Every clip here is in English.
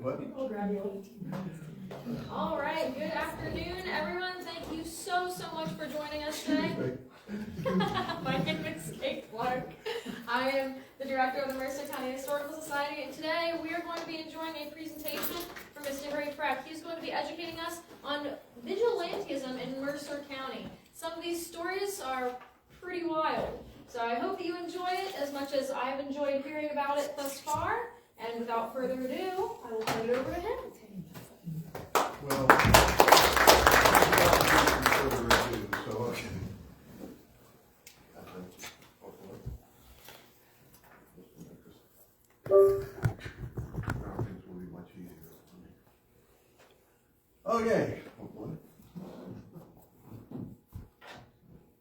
What? I'll grab you. All right, good afternoon, everyone. Thank you so much for joining us today. My name is Kate Clark. I am the director of the Mercer County Historical Society, and today we are going to be enjoying a presentation from Mr. Frech. He's going to be educating us on vigilantism in Mercer County. Some of these stories are pretty wild, so I hope that you enjoy it as much as I've enjoyed hearing about it thus far. And without further ado, I will turn it over to him. Well, further ado, so okay. Things will be much easier for me. Okay. Hopefully.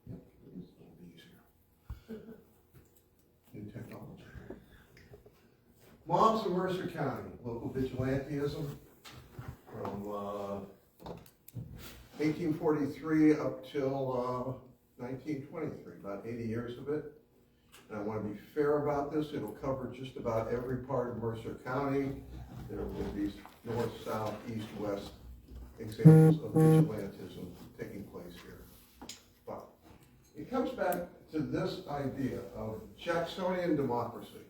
Yep, it is a little easier. New technology. Moms of Mercer County, local vigilantism from 1843 up till 1923, about 80 years of it. And I want to be fair about this. It'll cover just about every part of Mercer County. There will be north, south, east, west examples of vigilantism taking place here. But it comes back to this idea of Jacksonian democracy.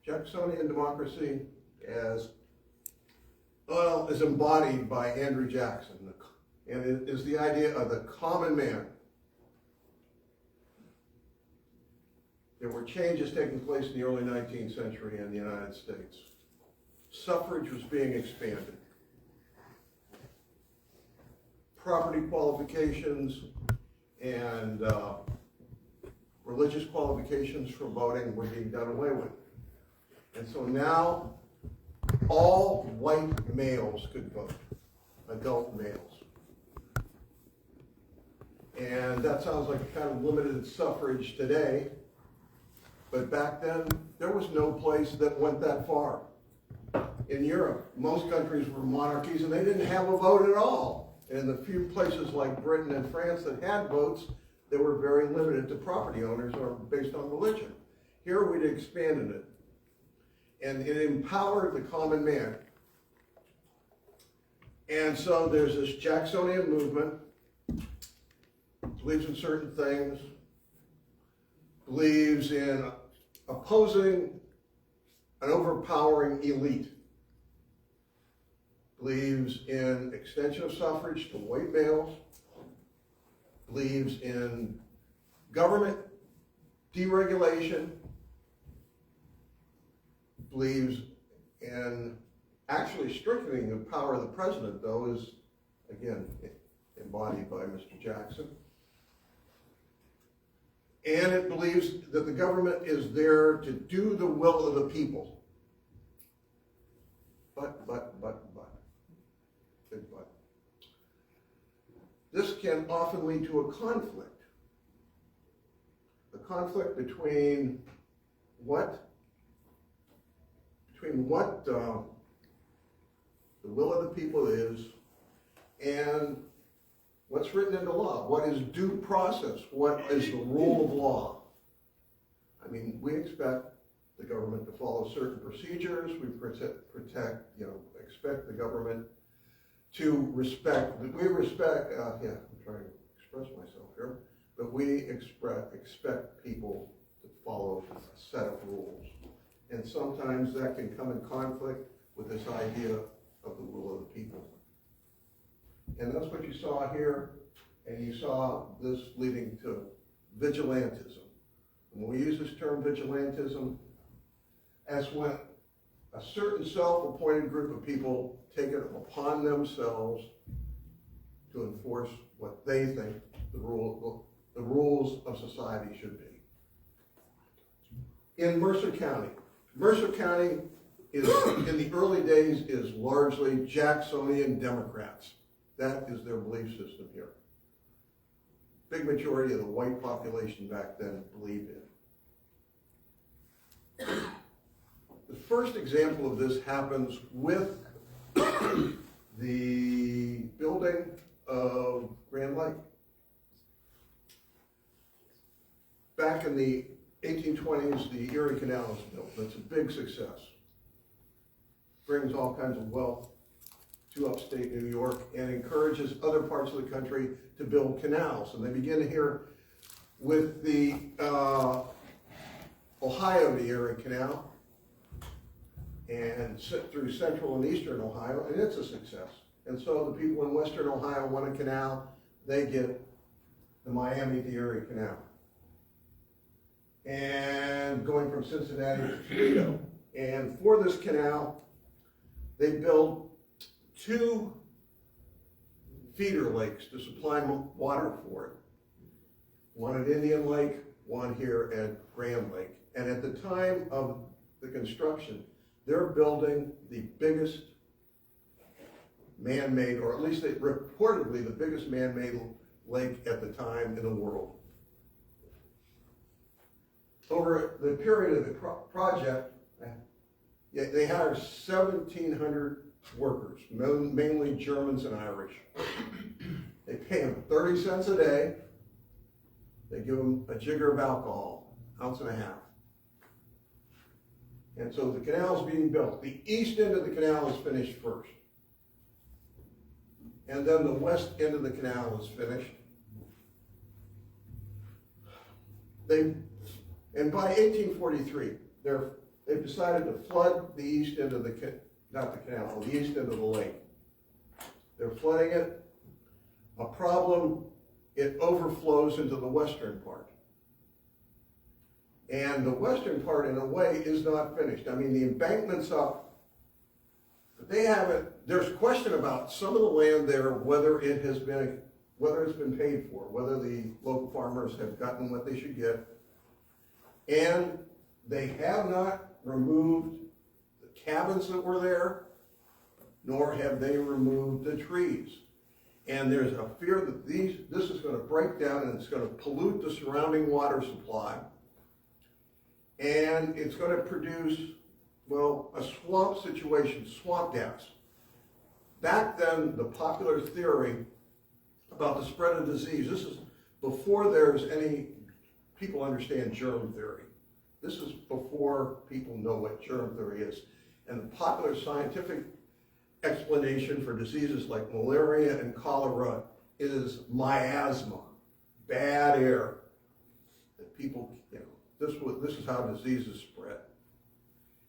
Jacksonian democracy is embodied by Andrew Jackson, and it is the idea of the common man. There were changes taking place in the early 19th century in the United States. Suffrage was being expanded. Property qualifications and religious qualifications for voting were being done away with. And so now all white males could vote, adult males. And that sounds like kind of limited suffrage today, but back then there was no place that went that far. In Europe, most countries were monarchies and they didn't have a vote at all. And in the few places like Britain and France that had votes, they were very limited to property owners or based on religion. Here we'd expanded it. And it empowered the common man. And so there's this Jacksonian movement, believes in certain things, believes in opposing an overpowering elite, believes in extension of suffrage to white males, believes in government deregulation, believes in actually strengthening the power of the president, though, is, again, embodied by Mr. Jackson. And it believes that the government is there to do the will of the people. Big but. This can often lead to a conflict. A conflict between what the will of the people is and what's written into law. What is due process? What is the rule of law? I mean, we expect the government to follow certain procedures. We expect the government to respect. I'm trying to express myself here, but we expect people to follow a set of rules. And sometimes that can come in conflict with this idea of the will of the people. And that's what you saw here, and you saw this leading to vigilantism. And when we use this term vigilantism, that's when a certain self-appointed group of people take it upon themselves to enforce what they think the rules of society should be. In Mercer County is, in the early days, is largely Jacksonian Democrats. That is their belief system here. Big majority of the white population back then believed in. The first example of this happens with the building of Grand Lake. Back in the 1820s, the Erie Canal was built. That's a big success. brings all kinds of wealth to upstate New York and encourages other parts of the country to build canals. And they begin here with the Ohio to Erie Canal and through central and eastern Ohio, and it's a success. And so the people in western Ohio want a canal, they get the Miami to Erie Canal. And going from Cincinnati to Toledo. And for this canal, they build 2 feeder lakes to supply water for it. One at Indian Lake, one here at Grand Lake. And at the time of the construction, they're building the biggest man-made, or at least reportedly the biggest man-made lake at the time in the world. Over the period of the project, they hired 1,700 workers, mainly Germans and Irish. They pay them 30 cents a day. They give them a jigger of alcohol, 1.5 ounces. And so the canal is being built. The east end of the canal is finished first. And then the west end of the canal is finished. And by 1843, they've decided to flood the east end of the east end of the lake. They're flooding it. A problem, it overflows into the western part. And the western part, in a way, is not finished. I mean, the embankment's up, but they haven't. There's a question about some of the land there, whether it's been paid for, whether the local farmers have gotten what they should get. And they have not removed the cabins that were there, nor have they removed the trees. And there's a fear that this is going to break down and it's going to pollute the surrounding water supply. And it's going to produce, well, a swamp situation, swamp gas. Back then, the popular theory about the spread of disease, this is before there's any people understand germ theory. This is before people know what germ theory is. And the popular scientific explanation for diseases like malaria and cholera is miasma, bad air. That people, this is how diseases spread.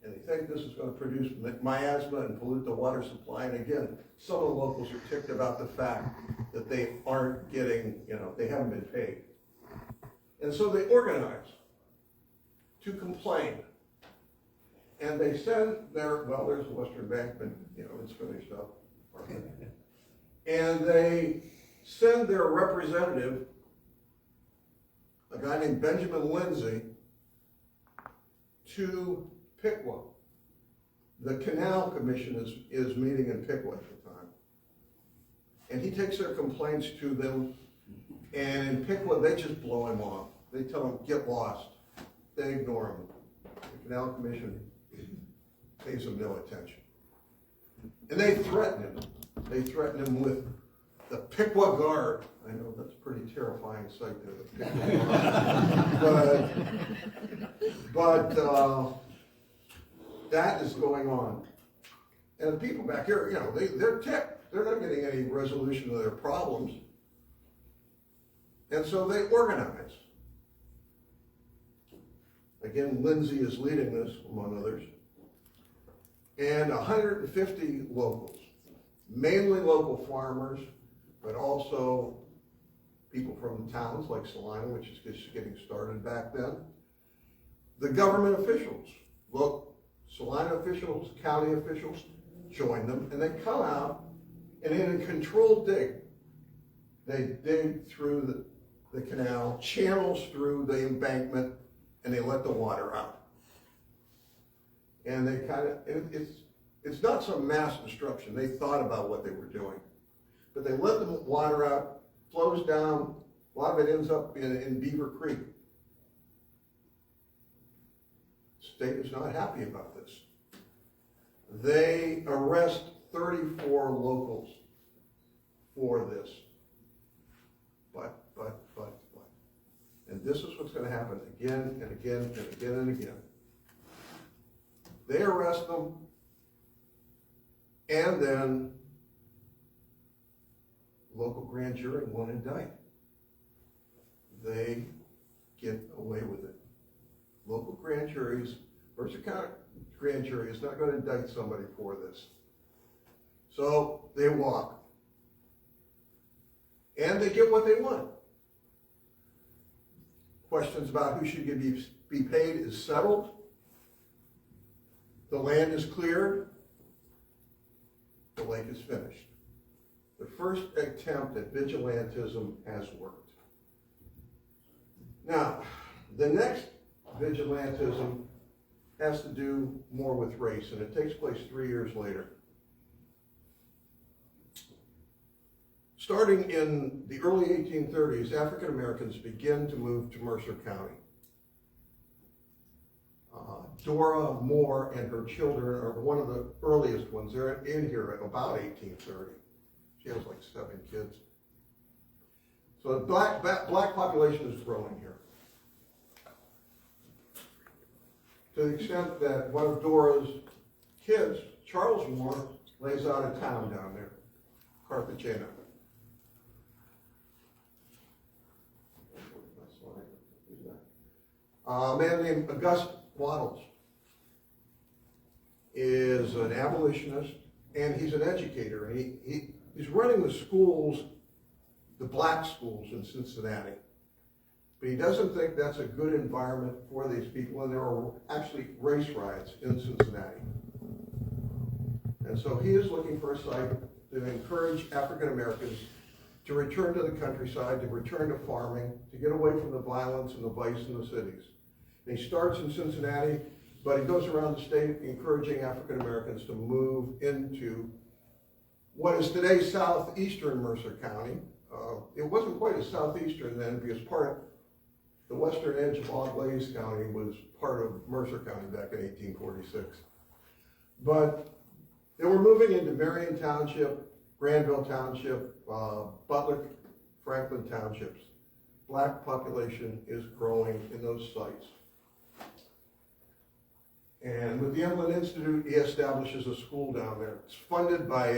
And they think this is going to produce miasma and pollute the water supply. And again, some of the locals are ticked about the fact that they aren't getting, they haven't been paid. And so they organize to complain. And they send there's the Western Embankment, it's finished up. And they send their representative, a guy named Benjamin Lindsay, to Piqua. The Canal Commission is meeting in Piqua at the time. And he takes their complaints to them, and in Piqua, they just blow him off. They tell him, get lost. They ignore him. The Canal Commission pays him no attention. And they threaten him. They threaten him with the Piqua Guard. I know that's a pretty terrifying sight there, the Piqua Guard. But that is going on. And the people back here, they're ticked. They're not getting any resolution of their problems. And so they organize. Again, Lindsay is leading this, among others. And 150 locals, mainly local farmers, but also people from towns like Salina, which is just getting started back then. The government officials, Salina officials, county officials, join them, and they come out, and in a controlled dig, they dig through the canal, channels through the embankment, and they let the water out. And they it's not some mass destruction. They thought about what they were doing. But they let the water out, flows down, a lot of it ends up in Beaver Creek. The state is not happy about this. They arrest 34 locals for this. But. And this is what's going to happen again and again and again and again. They arrest them, And then local grand jury won't indict. They get away with it. Local grand juries, Mercer County grand jury is not going to indict somebody for this. So they walk. And they get what they want. Questions about who should be paid is settled. The land is cleared. The lake is finished. The first attempt at vigilantism has worked. Now, the next vigilantism has to do more with race, and it takes place 3 years later. Starting in the early 1830s, African Americans begin to move to Mercer County. Dora Moore and her children are one of the earliest ones. They're in here at about 1830. She has like 7 kids. So the black population is growing here. To the extent that one of Dora's kids, Charles Moore, lays out a town down there, Carthagena. A man named August Waddles is an abolitionist, and he's an educator. And he's running the schools, the black schools in Cincinnati. But he doesn't think that's a good environment for these people, and there are actually race riots in Cincinnati. And so he is looking for a site to encourage African Americans to return to the countryside, to return to farming, to get away from the violence and the vice in the cities. And he starts in Cincinnati, but he goes around the state encouraging African Americans to move into what is today southeastern Mercer County. It wasn't quite as southeastern then, because part of the western edge of Auglaize County was part of Mercer County back in 1846. But they were moving into Marion Township, Granville Township, Butler, Franklin Townships. Black population is growing in those sites. And with the Emlyn Institute, he establishes a school down there. It's funded by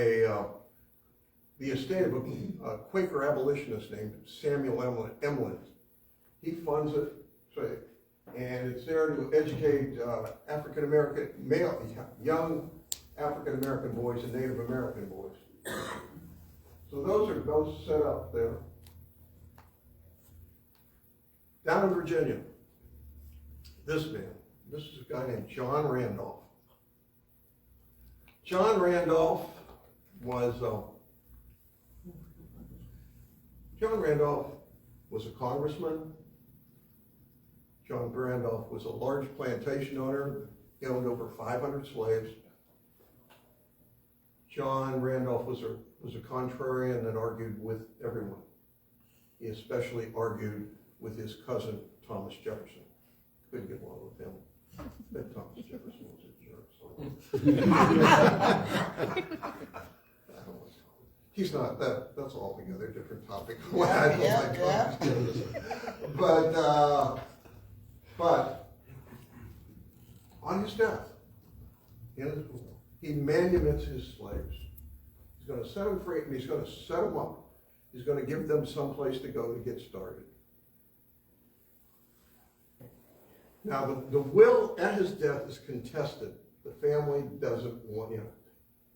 the estate of a Quaker abolitionist named Samuel Emlyn. He funds it, and it's there to educate African-American, young African-American boys and Native American boys. So those are those set up there. Down in Virginia, this is a guy named John Randolph. John Randolph was a congressman. John Randolph was a large plantation owner. He owned over 500 slaves. John Randolph was a contrarian that argued with everyone. He especially argued with his cousin, Thomas Jefferson. Couldn't get along with him. But Thomas Jefferson was a jerk. So. He's not, that's a altogether different topic. But on his death, he manumits his slaves. He's going to set them free, and he's going to set them up. He's going to give them some place to go to get started. Now, the will at his death is contested. The family doesn't want,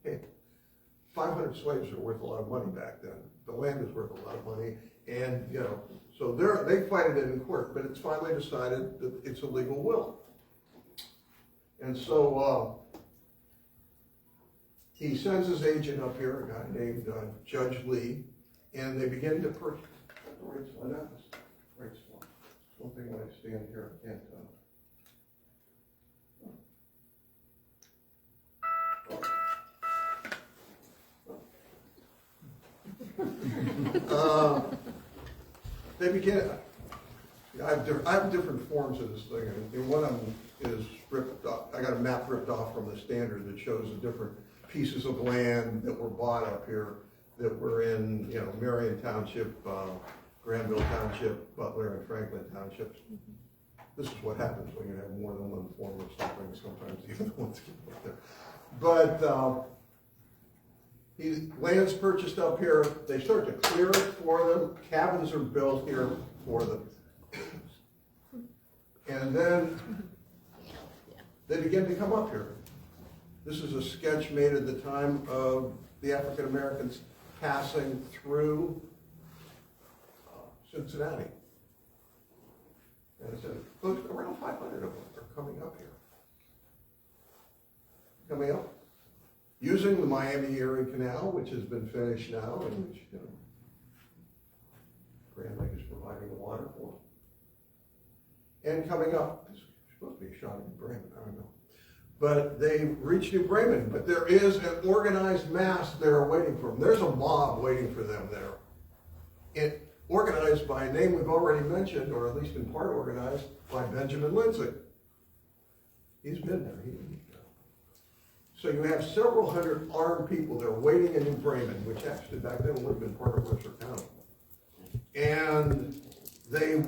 hey, 500 slaves are worth a lot of money back then. The land is worth a lot of money, and so they fight it in court, but it's finally decided that it's a legal will. And so he sends his agent up here, a guy named Judge Lee, and they begin to purchase. Right, one thing when I stand here, I can't. They begin. I have different forms of this thing, and one of them is ripped off. I got a map ripped off from the standard that shows the different pieces of land that were bought up here that were in, Marion Township, Granville Township, Butler, and Franklin Townships. This is what happens when you have more than one form of something. Sometimes even ones get up there. But Land's purchased up here, they start to clear it for them, cabins are built here for them. And then they begin to come up here. This is a sketch made at the time of the African Americans passing through Cincinnati. And it said close to around 500 of them are coming up here. Coming up, using the Miami-Erie Canal, which has been finished now, and which, you know, Grand Lake is providing the water for. And coming up, it's supposed to be a shot in Bremen, I don't know. But they reach New Bremen, but there is an organized mass there waiting for them. There's a mob waiting for them there. It organized by a name we've already mentioned, or at least in part organized, by Benjamin Lindsay. He's been there. So you have several hundred armed people there waiting in New Bremen, which actually back then would have been part of Mercer County. And they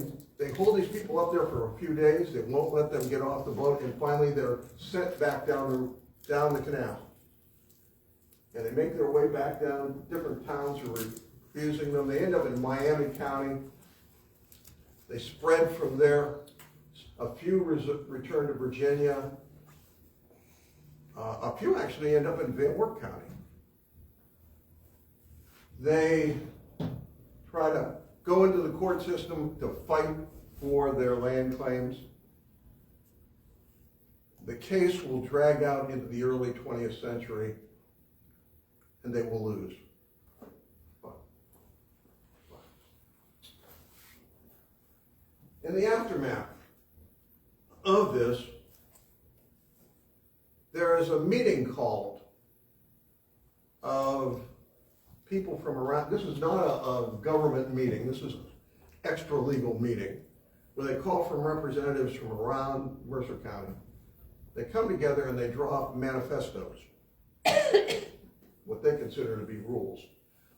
hold these people up there for a few days. They won't let them get off the boat, and finally they're sent back down the canal. And they make their way back down. Different towns are refusing them. They end up in Miami County. They spread from there. A few return to Virginia. A few actually end up in Van Wert County. They try to go into the court system to fight for their land claims. The case will drag out into the early 20th century, and they will lose. In the aftermath of this, there is a meeting called of people from around. This is not a government meeting. This is an extra legal meeting where they call from representatives from around Mercer County. They come together and they draw up manifestos, what they consider to be rules.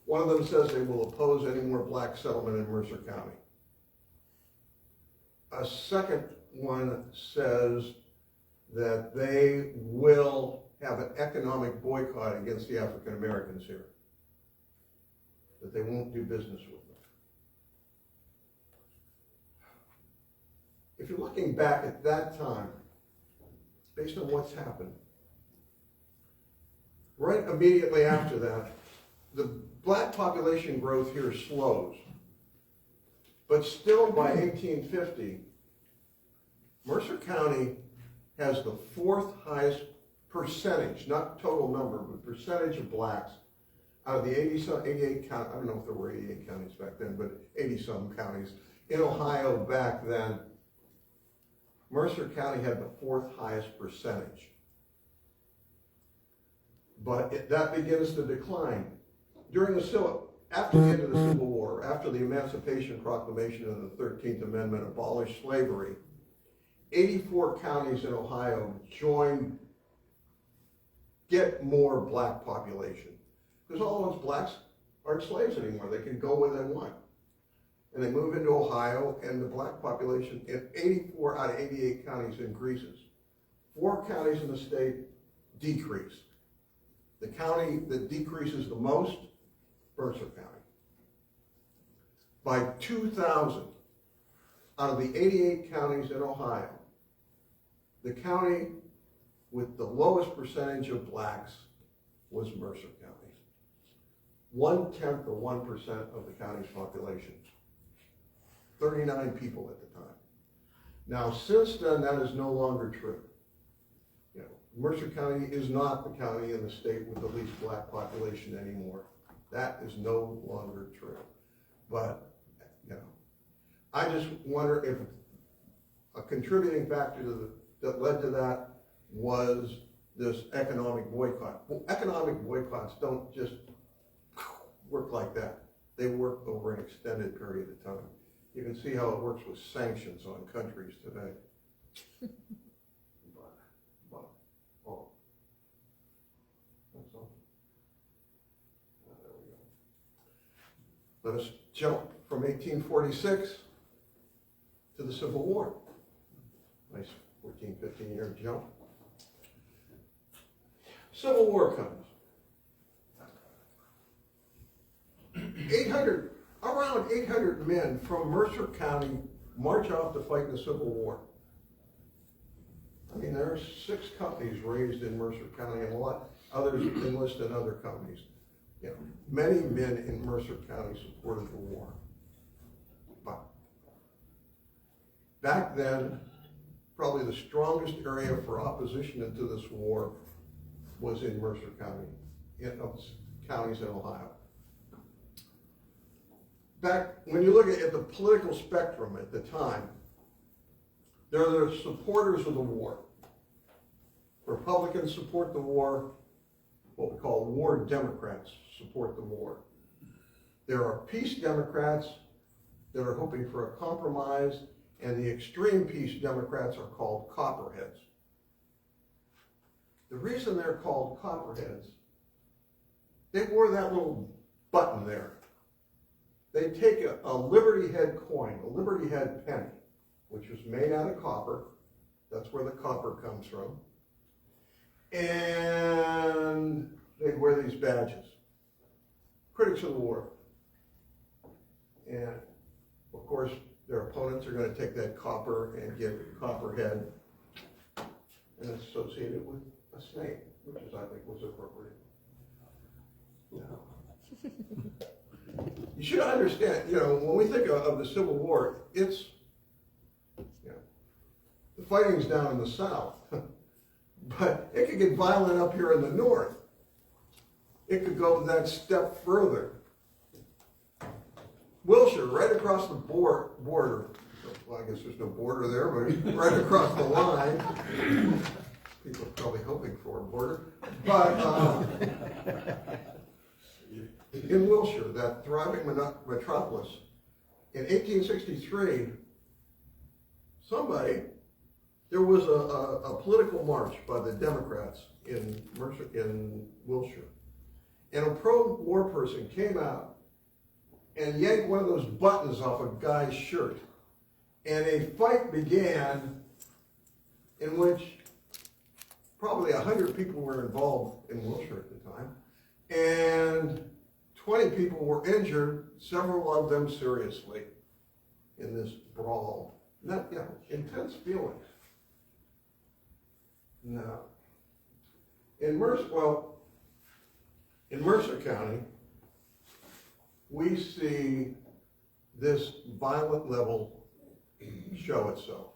One of them says they will oppose any more black settlement in Mercer County. A second one says that they will have an economic boycott against the African Americans here, that they won't do business with them. If you're looking back at that time, based on what's happened, right immediately after that, the black population growth here slows. But still by 1850, Mercer County has the fourth highest percentage, not total number, but percentage of blacks out of the 88 counties. I don't know if there were 88 counties back then, but 80-some counties. In Ohio back then, Mercer County had the fourth highest percentage. But that begins to decline. After the end of the Civil War, after the Emancipation Proclamation of the 13th Amendment abolished slavery, 84 counties in Ohio get more black population. Because all those blacks aren't slaves anymore. They can go where they want. And they move into Ohio, and the black population in 84 out of 88 counties increases. 4 counties in the state decrease. The county that decreases the most, Mercer County. By 2000, out of the 88 counties in Ohio, the county with the lowest percentage of blacks was Mercer County. 1/10 of 1% of the county's population. 39 people at the time. Now, since then, that is no longer true. You know, Mercer County is not the county in the state with the least black population anymore. That is no longer true. But, you know, I just wonder if a contributing factor that led to that was this economic boycott. Well, economic boycotts don't just work like that. They work over an extended period of time. You can see how it works with sanctions on countries today. That's all. There we go. Let us jump from 1846 to the Civil War. Nice 14, 15-year jump. Civil War comes. around 800 men from Mercer County march off to fight in the Civil War. I mean, there are 6 companies raised in Mercer County, and a lot others enlist in other companies. You know, many men in Mercer County supported the war. But back then, probably the strongest area for opposition into this war was in Mercer County, of counties in Ohio. Back, when you look at the political spectrum at the time, there are the supporters of the war. Republicans support the war. What we call war Democrats support the war. There are peace Democrats that are hoping for a compromise, and the extreme peace Democrats are called copperheads. The reason they're called copperheads, they wore that little button there. They take a Liberty Head coin, a Liberty Head penny, which was made out of copper. That's where the copper comes from. And they wear these badges. Critics of the war. And of course, their opponents are going to take that copper and get copperhead and associate it with a snake, which is, I think, was appropriate. Yeah. You should understand, you know, when we think of the Civil War, it's, you know, the fighting's down in the South, but it could get violent up here in the North. It could go that step further. Wilshire, right across the border, well, I guess there's no border there, but right across the line. People are probably hoping for a border. But in Wilshire, that thriving metropolis, in 1863, there was a political march by the Democrats in Wilshire. And a pro-war person came out and yanked one of those buttons off a guy's shirt. And a fight began in which probably 100 people were involved in Wilshire at the time. And 20 people were injured, several of them seriously, in this brawl. Not, you know, intense feelings. No. In Mercer County, we see this violent level show itself.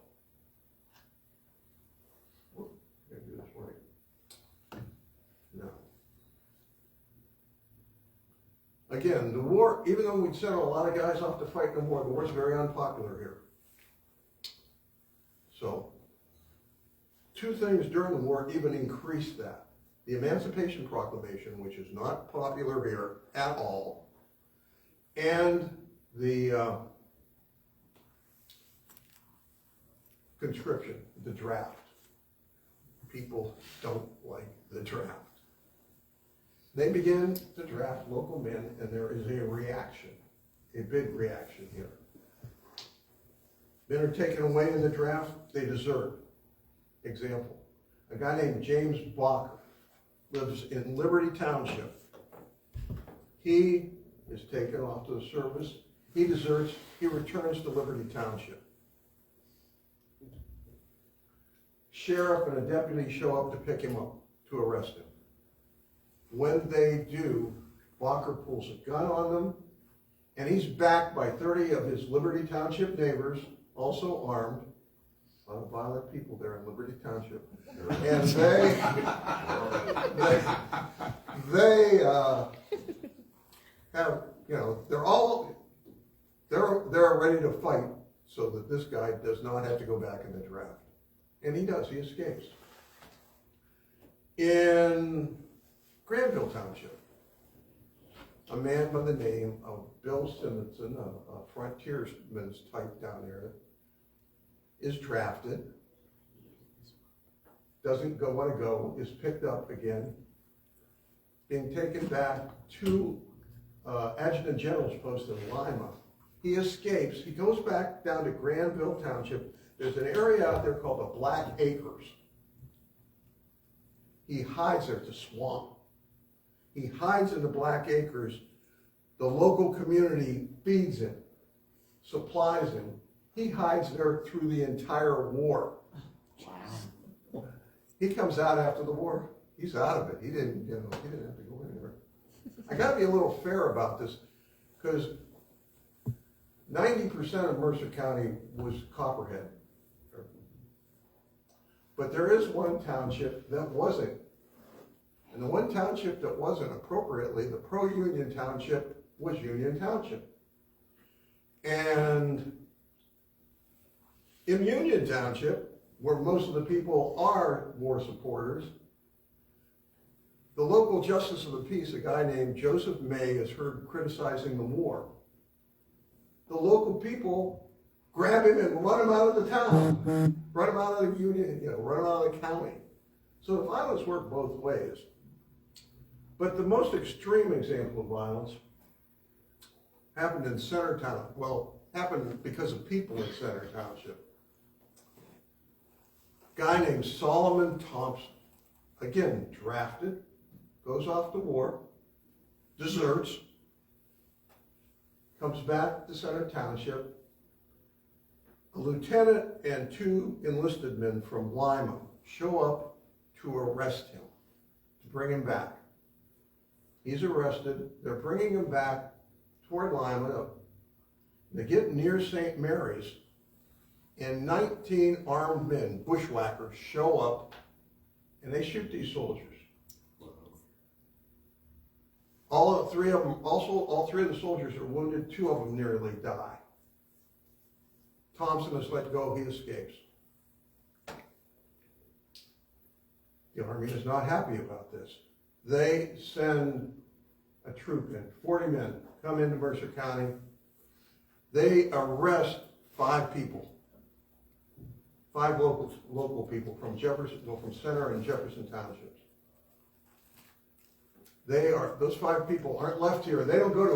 Whoop, gotta do this right. No. Again, the war, even though we'd sent a lot of guys off to fight in the war's very unpopular here. So, 2 things during the war even increased that. The Emancipation Proclamation, which is not popular here at all, and the conscription, the draft. People don't like the draft. They begin to draft local men, and there is a reaction, a big reaction here. Men are taken away in the draft, they desert. Example, a guy named James Blocker lives in Liberty Township. He is taken off to the service. He deserts. He returns to Liberty Township. Sheriff and a deputy show up to pick him up, to arrest him. When they do, Blocker pulls a gun on them, and he's backed by 30 of his Liberty Township neighbors, also armed. A lot of violent people there in Liberty Township. And they have, you know, they're ready to fight so that this guy does not have to go back in the draft. And he does, he escapes. In Granville Township, a man by the name of Bill Simonson, a frontiersman's type down there, is drafted, doesn't want to go, is picked up again, being taken back to Adjutant General's post in Lima. He escapes, he goes back down to Granville Township. There's an area out there called the Black Acres. He hides there, it's a swamp. He hides in the Black Acres The local community feeds him, supplies him. He hides there through the entire war. Wow. He comes out after the war. He's out of it. He didn't have to go anywhere. I got to be a little fair about this because 90% of Mercer County was Copperhead. But there is one township that wasn't. And the one township that wasn't, appropriately, the pro-Union township was Union Township. And in Union Township, where most of the people are war supporters, the local justice of the peace, a guy named Joseph May, is heard criticizing the war. The local people grab him and run him out of the town, run him out of the union, run him out of the county. So the violence worked both ways. But the most extreme example of violence happened in Center Town. Well, happened because of people in Center Township. A guy named Solomon Thompson, again, drafted, goes off to war, deserts, comes back to Center Township. A lieutenant and 2 enlisted men from Lima show up to arrest him, to bring him back. He's arrested. They're bringing him back toward Lima. They get near St. Mary's, and 19 armed men, bushwhackers, show up, and they shoot these soldiers. All three of the soldiers are wounded. 2 of them nearly die. Thompson is let go. He escapes. The Army is not happy about this. They send a troop in, 40 men, come into Mercer County. They arrest 5 people, 5 local people from from Center and Jefferson Townships. Those 5 people aren't left here. They don't go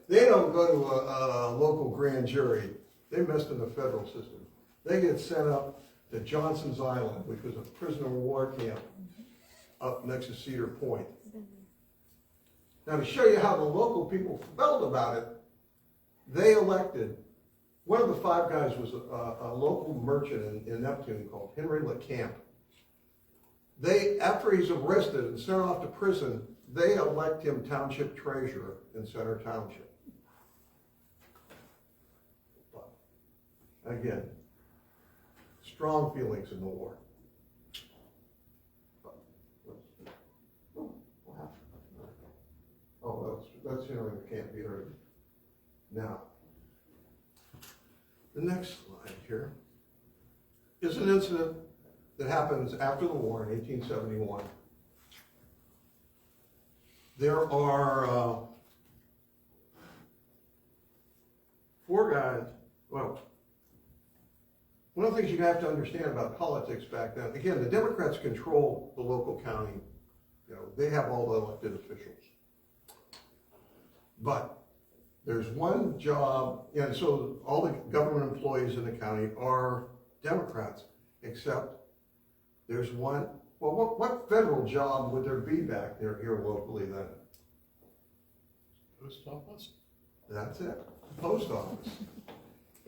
to a local grand jury. They messed in the federal system. They get sent up to Johnson's Island, which was a prisoner of war camp up next to Cedar Point. Now, to show you how the local people felt about it, they elected, one of the 5 guys was a local merchant in Neptune called Henry LeCamp. After he's arrested and sent off to prison, they elect him township treasurer in Center Township. But, again, strong feelings in the war. Oh, that's Henry LeCamp here. Now, the next slide here is an incident that happens after the war in 1871. There are 4 guys. Well, one of the things you have to understand about politics back then, again, the Democrats control the local county. They have all the elected officials. But there's one job, and so all the government employees in the county are Democrats, except there's one. Well, what federal job would there be back there here locally then? Post office? That's it, post office.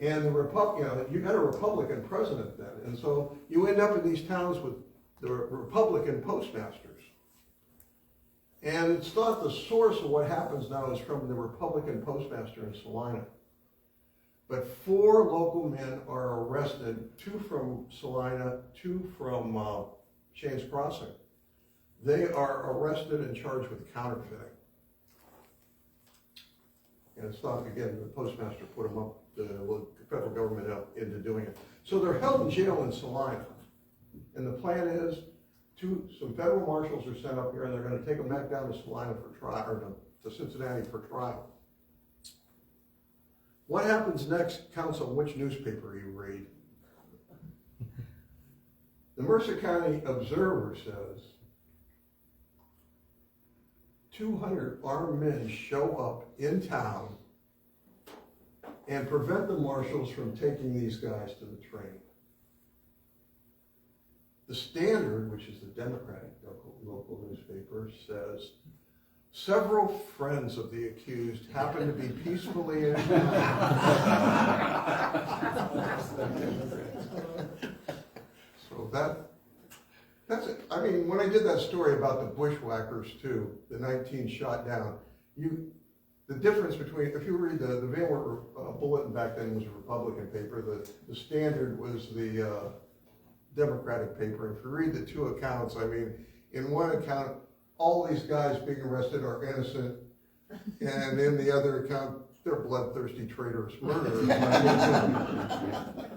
And you got a Republican president then, and so you end up in these towns with the Republican postmasters. And it's thought the source of what happens now is from the Republican postmaster in Salina. But 4 local men are arrested, 2 from Salina, 2 from Shane's Crossing. They are arrested and charged with counterfeiting. And it's thought, again, the postmaster put them up, the federal government up into doing it. So they're held in jail in Salina. And the plan is, some federal marshals are sent up here, and they're going to take them back down to Salina for trial, or to Cincinnati for trial. What happens next counts on which newspaper you read. The Mercer County Observer says 200 armed men show up in town and prevent the marshals from taking these guys to the train. The Standard, which is the Democratic local newspaper, says Several friends of the accused happened to be peacefully in So that's it. I mean, when I did that story about the bushwhackers too, the 19 shot down, the difference between, if you read the Van Wert Bulletin back then was a Republican paper, the Standard was the Democratic paper. If you read the two accounts, I mean, in one account, all these guys being arrested are innocent, and in the other account, they're bloodthirsty, traitorous murderers.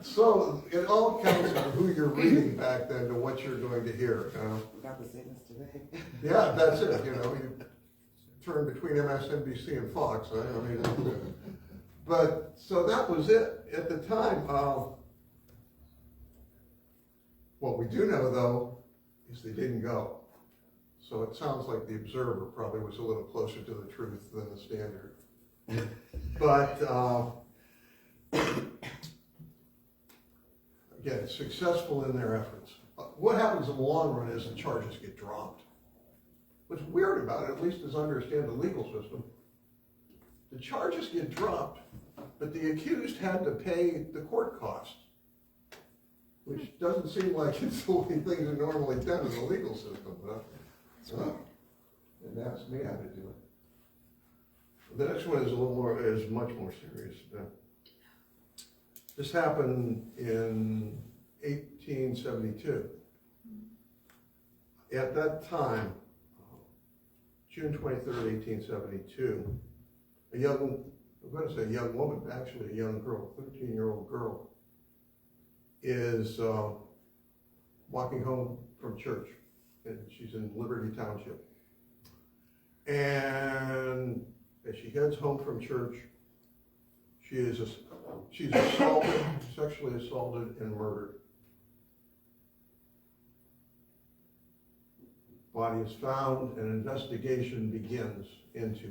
So it all counts on who you're reading back then to what you're going to hear. Got the same as today. Yeah, that's it. You turn between MSNBC and Fox. I mean, but so that was it at the time. What we do know, though, is they didn't go. So it sounds like the Observer probably was a little closer to the truth than the Standard. But again, successful in their efforts. What happens in the long run is the charges get dropped. What's weird about it, at least as I understand the legal system, the charges get dropped, but the accused had to pay the court costs, which doesn't seem like it's the way things are normally done in the legal system. And ask me how to do it. The next one is much more serious. This happened in 1872. At that time, June 23rd, 1872, I'm going to say a young woman, actually a young girl, 13-year-old girl, is walking home from church, and she's in Liberty Township. And as she heads home from church, she's assaulted, sexually assaulted, and murdered. Body is found, and an investigation begins into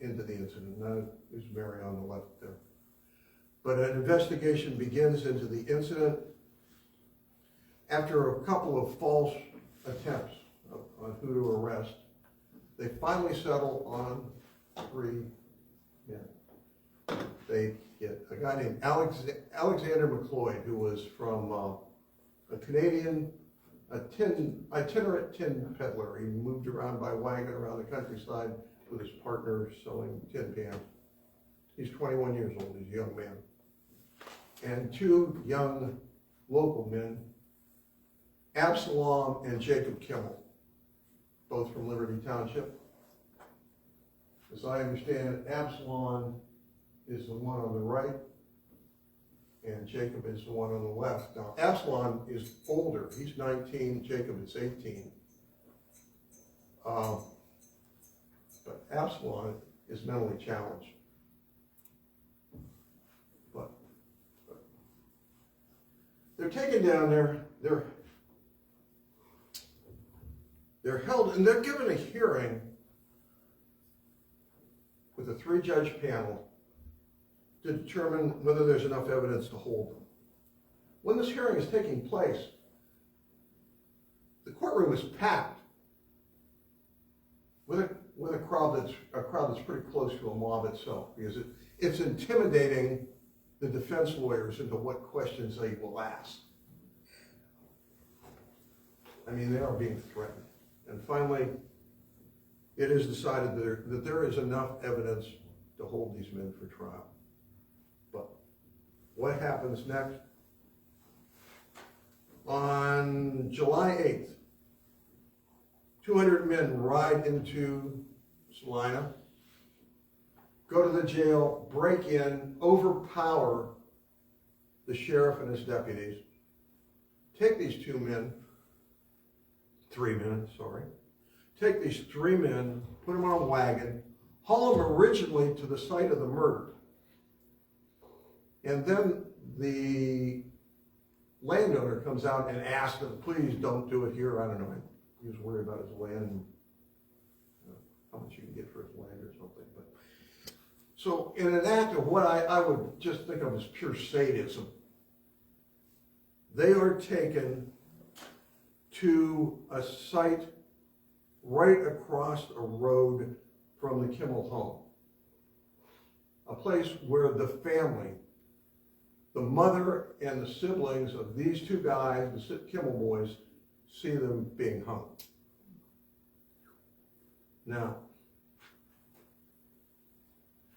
the incident. Now, there's Mary on the left there. But an investigation begins into the incident after a couple of false attempts on who to arrest. They finally settle on 3 men. They get a guy named Alexander McLeod, who was from a Canadian itinerant tin peddler. He moved around by wagon around the countryside with his partner selling tin cans. He's 21 years old, he's a young man. And 2 young local men, Absalom and Jacob Kimmel, both from Liberty Township. As I understand it, Absalom is the one on the right, and Jacob is the one on the left. Now, Absalom is older. He's 19, Jacob is 18. But Absalom is mentally challenged. But they're taken down there, they're held, and they're given a hearing with a 3-judge panel to determine whether there's enough evidence to hold them. When this hearing is taking place, the courtroom is packed with a crowd that's pretty close to a mob itself, because it's intimidating the defense lawyers into what questions they will ask. I mean, they are being threatened. And finally, it is decided that there is enough evidence to hold these men for trial. But what happens next? On July 8th, 200 men ride into Salina, go to the jail, break in, overpower the sheriff and his deputies, take these 3 men, take these 3 men, put them on a wagon, haul them originally to the site of the murder. And then the landowner comes out and asks them, please don't do it here. I don't know. He was worried about his land and how much you can get for his land or something. But so in an act of what I would just think of as pure sadism, they are taken to a site right across a road from the Kimmel home. A place where the family, the mother and the siblings of these two guys, the Kimmel boys, see them being hung. Now,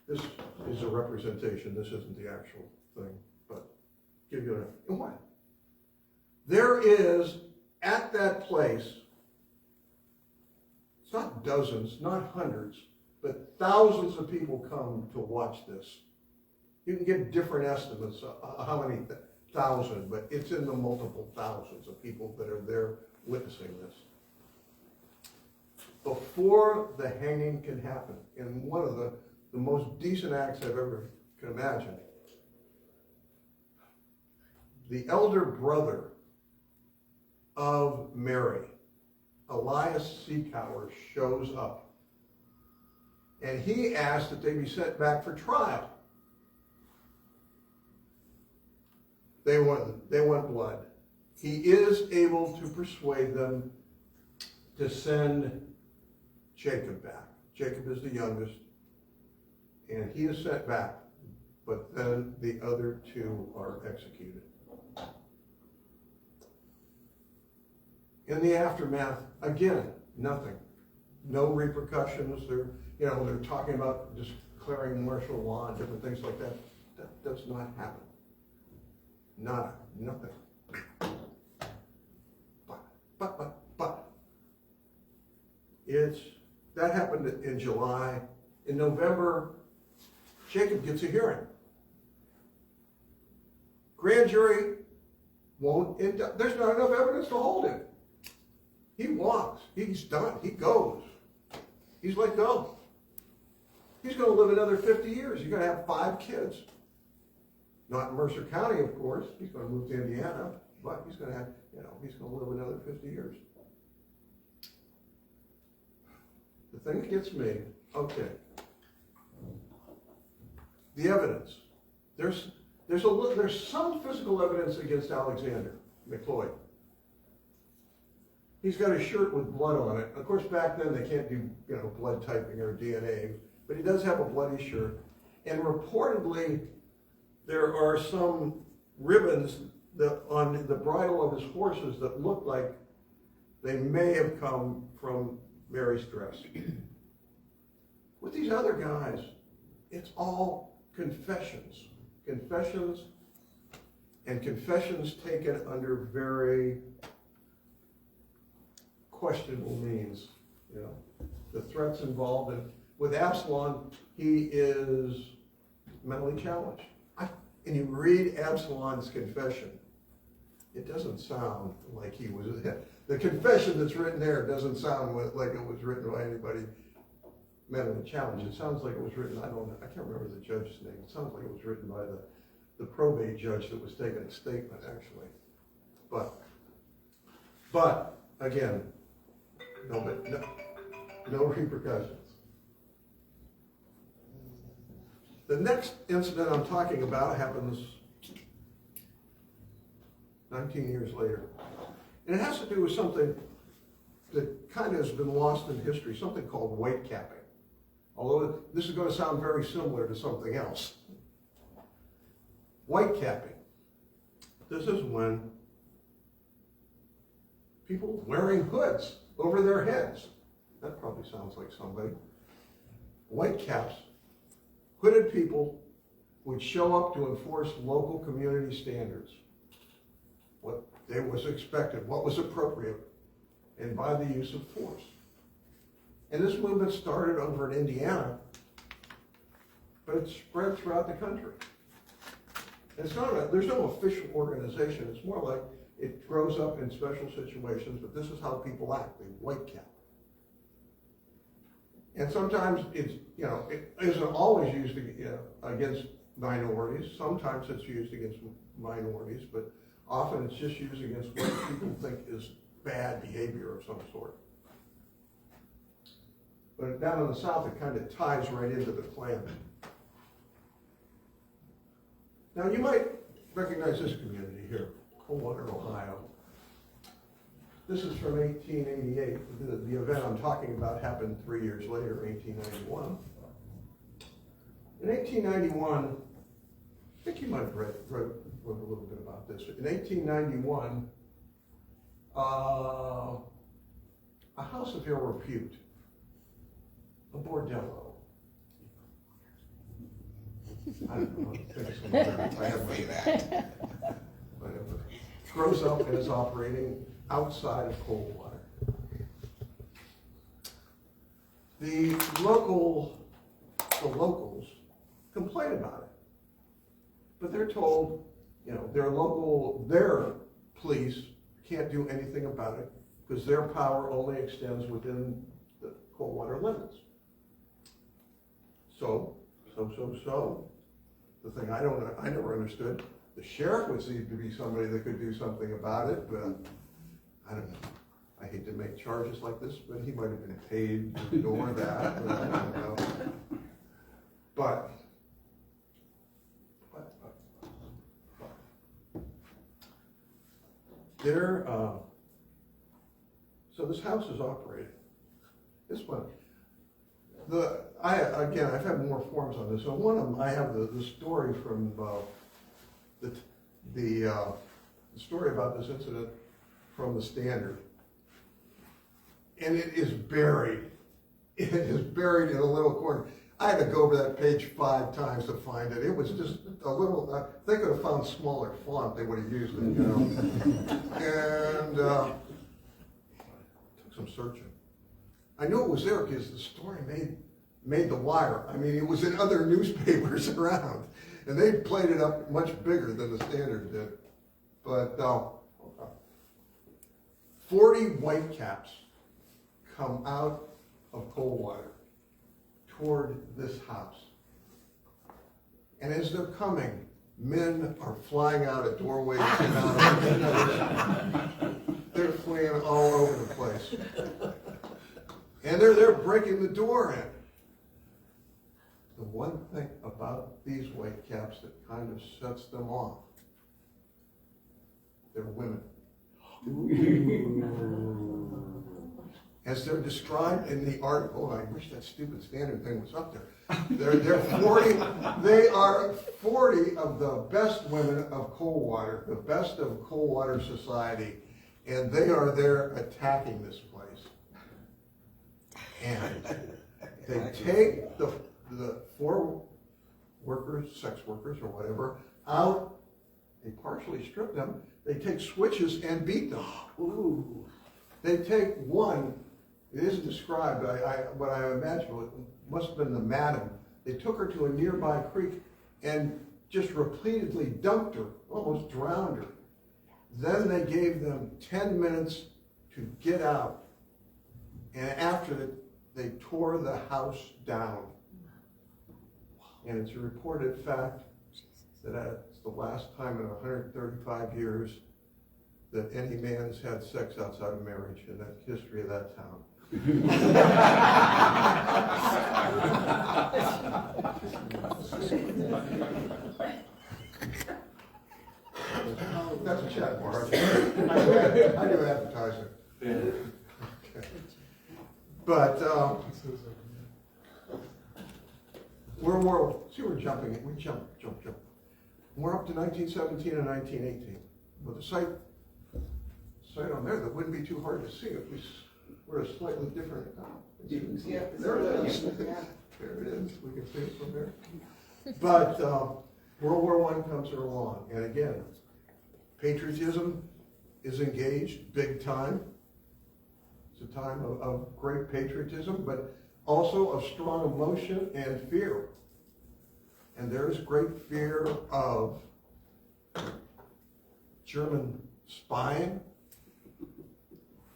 this is a representation, this isn't the actual thing, but give you and what? There is, at that place, it's not dozens, not hundreds, but thousands of people come to watch this. You can get different estimates of how many thousand, but it's in the multiple thousands of people that are there witnessing this. Before the hanging can happen, in one of the most decent acts I've ever can imagine, the elder brother of Mary, Elias Seekauer, shows up. And he asked that they be sent back for trial. They want blood. He is able to persuade them to send Jacob back. Jacob is the youngest, and he is sent back, but then the other two are executed. In the aftermath, again, nothing. No repercussions. They're talking about just declaring martial law and different things like that. That does not happen. Nothing. But that happened in July. In November, Jacob gets a hearing. Grand jury won't indict. There's not enough evidence to hold him. He walks. He's done. He goes. He's let go. He's going to live another 50 years. He's going to have 5 kids. Not in Mercer County, of course. He's going to move to Indiana, but he's going to have, he's going to live another 50 years. The thing that gets me, okay. The evidence. There's some physical evidence against Alexander McLeod. He's got a shirt with blood on it. Of course, back then they can't do, blood typing or DNA, but he does have a bloody shirt. And reportedly, there are some ribbons on the bridle of his horses that look like they may have come from Mary's dress. With these other guys, it's all confessions. Confessions taken under very questionable means. The threats involved. And with Absalom, he is mentally challenged. And you read Absalom's confession, it doesn't sound like he was. The confession that's written there doesn't sound like it was written by anybody mentally challenged. It sounds like it was written, I can't remember the judge's name. It sounds like it was written by the probate judge that was taking a statement, actually. But again, no repercussions. The next incident I'm talking about happens 19 years later. And it has to do with something that kind of has been lost in history, something called white capping. Although this is going to sound very similar to something else. White capping. This is when people wearing hoods over their heads. That probably sounds like somebody. White caps. Hooded people would show up to enforce local community standards. What was expected, what was appropriate, and by the use of force. And this movement started over in Indiana, but it spread throughout the country. There's no official organization. It's more like it grows up in special situations, but this is how people act. They white cap. And sometimes it isn't always used against minorities. Sometimes it's used against minorities, but often it's just used against what people think is bad behavior of some sort. But down in the South, it kind of ties right into the Klan. Now, you might recognize this community here, Coldwater, Ohio. This is from 1888. The event I'm talking about happened 3 years later, 1891. In 1891, I think you might have wrote a little bit about this. In 1891, a house of ill repute, a bordello. I don't know, I have my whatever. Grows up and is operating outside of Coldwater. The locals complain about it, but they're told, you know, their police can't do anything about it because their power only extends within the Coldwater limits. So, the thing I never understood, the sheriff would seem to be somebody that could do something about it, but I don't know. I hate to make charges like this, but he might have been paid to ignore that, but I don't know. But there, so this house is operating. This one, I've had more forms on this. So one of them, I have the story from the story about this incident from the Standard, and it is buried. It is buried in a little corner. I had to go over that page 5 times to find it. It was just a little. They could have found smaller font. They would have used it, you know. And took some searching. I knew it was there because the story made the wire. I mean, it was in other newspapers around, and they played it up much bigger than the Standard did. But 40 whitecaps come out of Coldwater toward this house. And as they're coming, men are flying out at doorways and out of windows. They're fleeing all over the place. And they're breaking the door in. The one thing about these whitecaps that kind of sets them off, they're women. As they're described in the article, I wish that stupid Standard thing was up there. They are 40 of the best women of Coldwater, the best of Coldwater society, and they are there attacking this place. And they take the 4 workers, sex workers or whatever, out. They partially strip them. They take switches and beat them. Ooh. They take one. It isn't described, but I imagine it must have been the madam. They took her to a nearby creek and just repeatedly dumped her, almost drowned her. Then they gave them 10 minutes to get out. And after that, they tore the house down. And it's a reported fact that it's the last time in 135 years that any man has had sex outside of marriage in the history of that town. That's a chat bar. I do advertising. Okay. But we're jumping. We jump. We're up to 1917 and 1918. But the site on there that wouldn't be too hard to see if we're a slightly different. Yeah, there it is. There it is. We can see it from there. But World War I comes along, and again, patriotism is engaged big time. It's a time of great patriotism, but also of strong emotion and fear. And there's great fear of German spying,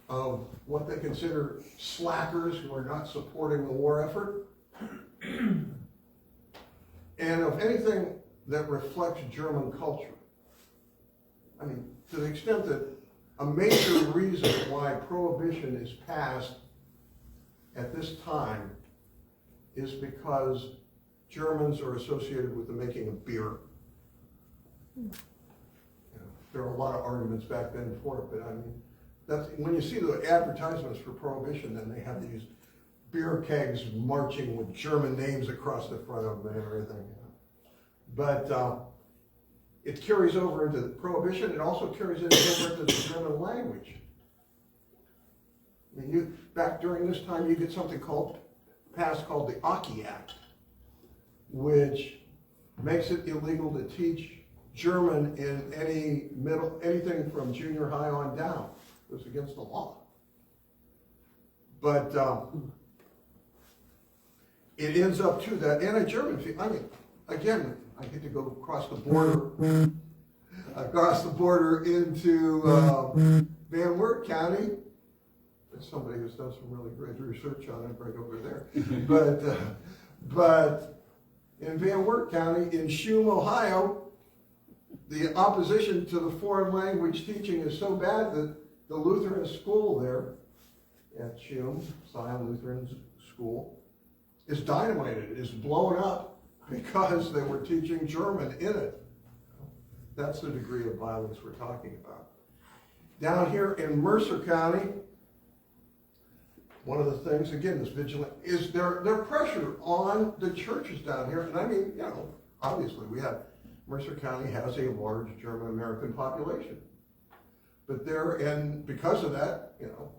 of what they consider slackers who are not supporting the war effort, and of anything that reflects German culture. I mean, to the extent that a major reason why prohibition is passed at this time is because Germans are associated with the making of beer. You know, there are a lot of arguments back then for it, but I mean, That's, when you see the advertisements for Prohibition, then they have these beer kegs marching with German names across the front of them and everything. But it carries over into Prohibition. It also carries over into the German language. I mean, back during this time, you get something passed called the Aki Act, which makes it illegal to teach German in anything from junior high on down. It was against the law. But it ends up to that, and a German, I mean, again, I get to go across the border into Van Wert County. There's somebody who's done some really great research on it right over there. But in Van Wert County, in Shum, Ohio, the opposition to the foreign language teaching is so bad that the Lutheran school there at Shum, Zion Lutheran School, is dynamited, is blown up because they were teaching German in it. That's the degree of violence we're talking about. Down here in Mercer County, one of the things, again, this vigilant, is their pressure on the churches down here. And I mean, you know, obviously Mercer County has a large German American population. But and because of that, you know,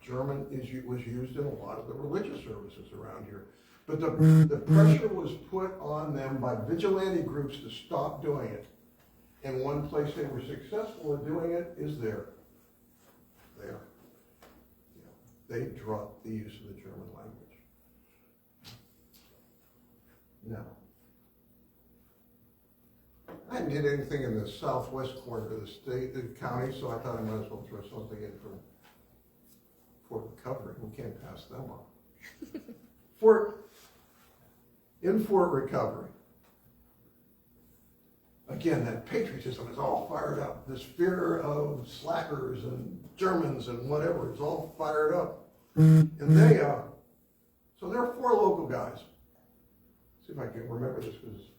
German was used in a lot of the religious services around here. But the pressure was put on them by vigilante groups to stop doing it. And one place they were successful in doing it is there. They dropped the use of the German language. Now, I hadn't hit anything in the southwest corner of the county, so I thought I might as well throw something in from Fort Recovery. We can't pass them off. In Fort Recovery, again, that patriotism is all fired up. This fear of slackers and Germans and whatever is all fired up. And so there are 4 local guys. Let's see if I can remember this, because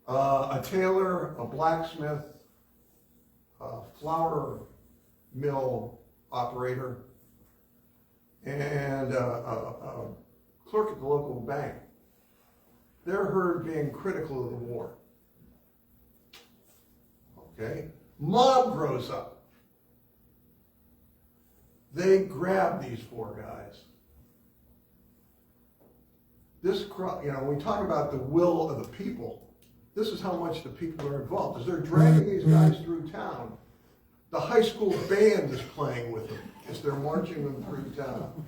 a tailor, a blacksmith, a flour mill operator, and a clerk at the local bank. They're heard being critical of the war. Okay? Mob grows up. They grab these 4 guys. We talk about the will of the people. This is how much the people are involved. As they're dragging these guys through town, the high school band is playing with them as they're marching them through town.